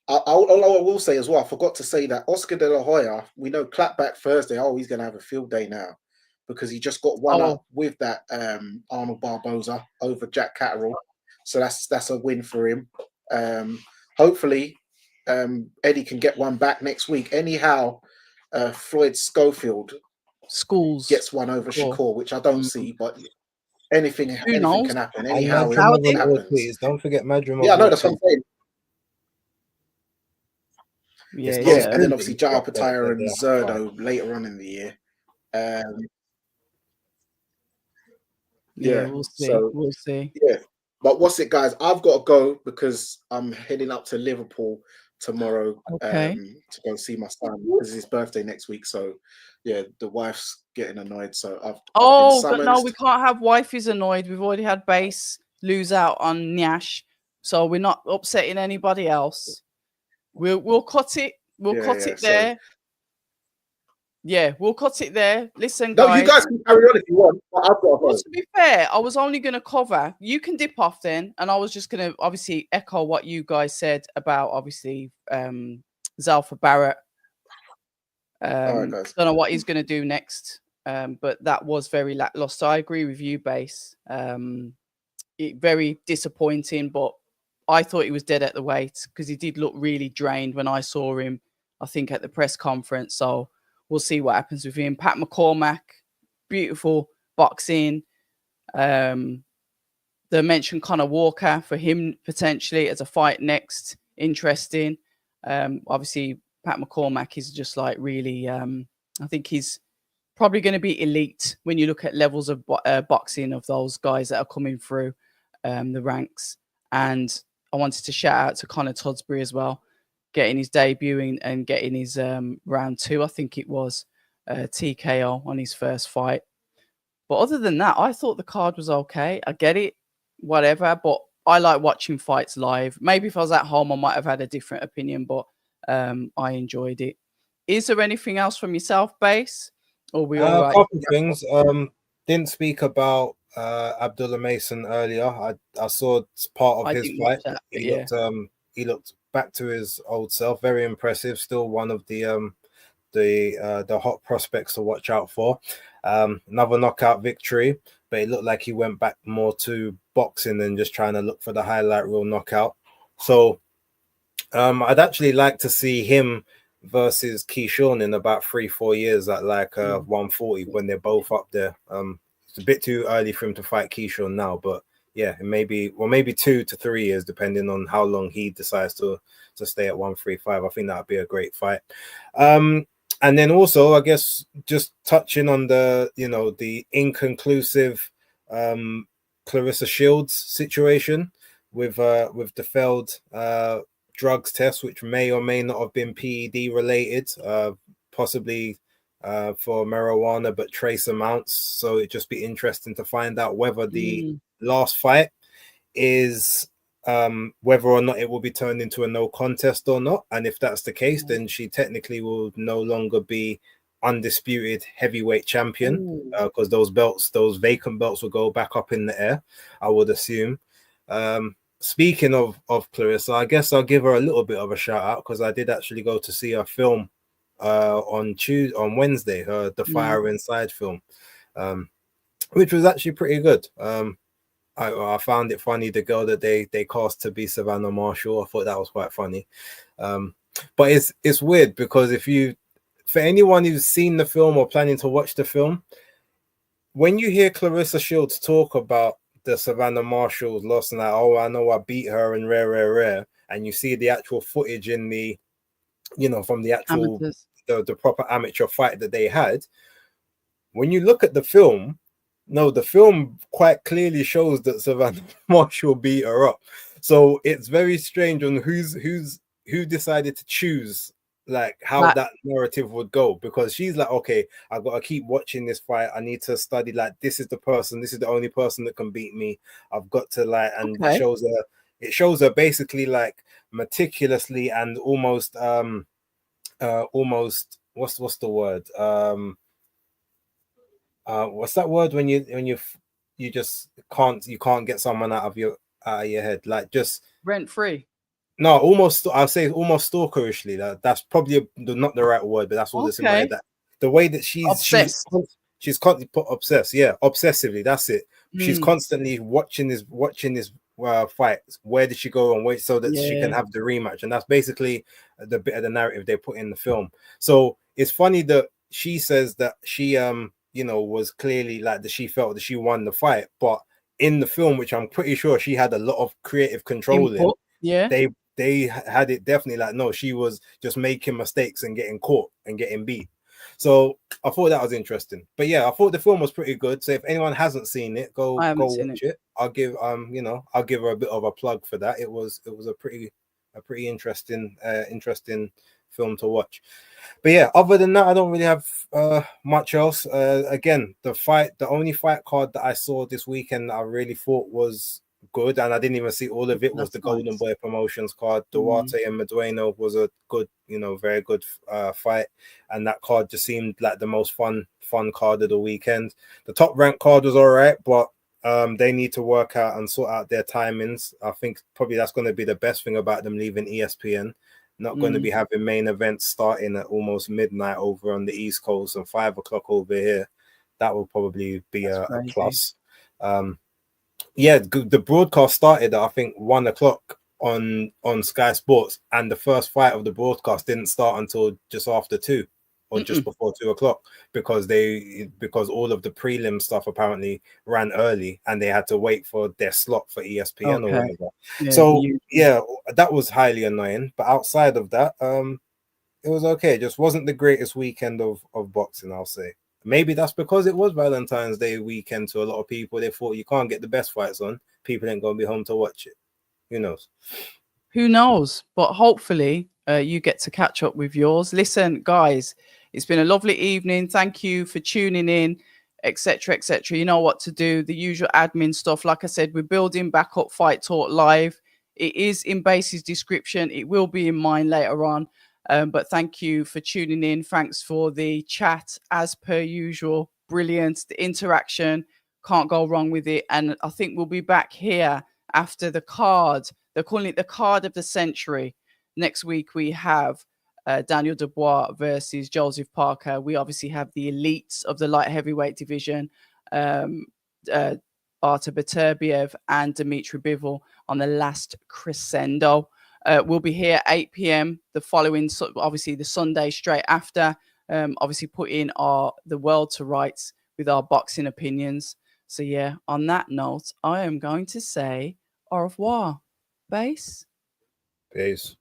Although I will say as well, I forgot to say that Oscar De La Hoya, we know Clapback Thursday. Oh, he's going to have a field day now because he just got one up with that Arnold Barboza over Jack Catterall. So that's a win for him. Hopefully, Eddie can get one back next week. Anyhow, Floyd Schofield gets one over Shakur, which I don't see, but anything can happen. Anyhow, it happens. Don't forget Madrim. Yeah, I know, that's what I'm saying. Yeah, and then obviously Jaya Pataya and Zerdo later on in the year. We'll see. So, we'll see. Yeah, but what's it, guys? I've got to go because I'm heading up to Liverpool tomorrow to go see my son because it's his birthday next week. So, yeah, the wife's getting annoyed. So I've but no, we can't have wifey's annoyed. We've already had Base lose out on Nyash, so we're not upsetting anybody else. We'll cut it. We'll cut it there. Yeah, we'll cut it there. Listen, guys. No, you guys can carry on if you want. But I've got to go. To be fair, I was only going to cover. You can dip off then, and I was just going to obviously echo what you guys said about obviously Zalfa Barrett. Right, guys. Don't know what he's going to do next, but that was very lackluster. I agree with you, Base. Very disappointing, but I thought he was dead at the weight because he did look really drained when I saw him, I think, at the press conference. So we'll see what happens with him. Pat McCormack, beautiful boxing. They mentioned Conor Walker for him potentially as a fight next. Interesting. Obviously, Pat McCormack is just like really, I think he's probably going to be elite when you look at levels of boxing of those guys that are coming through the ranks. And I wanted to shout out to Conor Tudsbury as well, getting his debut and getting his round 2, I think it was, TKO on his first fight. But other than that, I thought the card was okay. I get it, whatever, but I like watching fights live. Maybe if I was at home, I might have had a different opinion, but I enjoyed it. Is there anything else from yourself, Base? Or we all right? A couple of things. Didn't speak about Abdullah Mason earlier. I saw part of his fight. He looked back to his old self. Very impressive. Still one of the hot prospects to watch out for. Another knockout victory, but it looked like he went back more to boxing than just trying to look for the highlight reel knockout. So I'd actually like to see him versus Keyshawn in about 3-4 years at like 140 when they're both up there. It's a bit too early for him to fight Keyshawn now, but yeah, maybe 2 to 3 years, depending on how long he decides to stay at 135. I think that would be a great fight. And then also, I guess, just touching on the inconclusive Clarissa Shields situation with the failed drugs test, which may or may not have been PED related, possibly for marijuana, but trace amounts. So it'd just be interesting to find out whether the last fight is whether or not it will be turned into a no contest or not. And if that's the case, then she technically will no longer be undisputed heavyweight champion, because those vacant belts will go back up in the air, I would assume. Speaking of Clarissa, I guess I'll give her a little bit of a shout out because I did actually go to see her film on Wednesday, the Fire Inside film, which was actually pretty good. I found it funny, the girl that they cast to be Savannah Marshall. I thought that was quite funny. But it's weird because for anyone who's seen the film or planning to watch the film, when you hear Clarissa Shields talk about the Savannah Marshall's loss and like, oh, I know I beat her and rare, and you see the actual footage in the, from the actual the proper amateur fight that they had, when you look at the film, no, the film quite clearly shows that Savannah Marshall beat her up. So it's very strange on who decided to choose like how that narrative would go, because she's like, okay, I've got to keep watching this fight. I need to study, like, this is the only person that can beat me. I've got to it shows her basically like meticulously and almost what's the word? What's that word when you just can't get someone out of out of your head, like just Rent free. no, almost. I'll say almost stalkerishly. That's probably not the right word, but that's all that's in my head. Okay. That the way that Obsessed. she's constantly put obsessed. Yeah, obsessively. That's it. She's Mm. constantly watching this fight. Where did she go and wait so that she can Yeah. have the rematch? And that's basically the bit of the narrative they put in the film. So it's funny that she says that she was clearly like that she felt that she won the fight, but in the film, which I'm pretty sure she had a lot of creative control in, Input. Yeah. they had it definitely like, no, she was just making mistakes and getting caught and getting beat. So I thought that was interesting. But yeah, I thought the film was pretty good. So if anyone hasn't seen it, go watch it. I'll give I'll give her a bit of a plug for that. It was a pretty interesting film to watch. But yeah, other than that, I don't really have much else. Again, the only fight card that I saw this weekend that I really thought was good, and I didn't even see all of it, was the Golden Boy Promotions card. Duarte and Medueno was a good, very good fight, and that card just seemed like the most fun card of the weekend. The Top Rank card was all right, but they need to work out and sort out their timings. I think probably that's going to be the best thing about them leaving ESPN. Not going to be having main events starting at almost midnight over on the East Coast and 5 o'clock over here. That will probably be a plus. Yeah, the broadcast started at I think 1 o'clock on Sky Sports, and the first fight of the broadcast didn't start until just after 2 or just before 2 o'clock because all of the prelim stuff apparently ran early and they had to wait for their slot for ESPN or whatever. Yeah, so yeah, that was highly annoying. But outside of that, it was okay. It just wasn't the greatest weekend of boxing, I'll say. Maybe that's because it was Valentine's Day weekend to a lot of people. They thought you can't get the best fights on. People ain't going to be home to watch it. Who knows? Who knows? But hopefully you get to catch up with yours. Listen, guys, it's been a lovely evening. Thank you for tuning in, etc., etc. You know what to do. The usual admin stuff. Like I said, we're building back up Fight Talk Live. It is in Base's description. It will be in mine later on. But thank you for tuning in. Thanks for the chat as per usual. Brilliant. The interaction. Can't go wrong with it. And I think we'll be back here after the card. They're calling it the card of the century. Next week we have Daniel Dubois versus Joseph Parker. We obviously have the elites of the light heavyweight division, Artur Beterbiev and Dmitry Bivol on the last crescendo. We'll be here 8 p.m. the following, obviously the Sunday straight after, obviously putting the world to rights with our boxing opinions. So yeah, on that note, I am going to say au revoir. Base. Peace.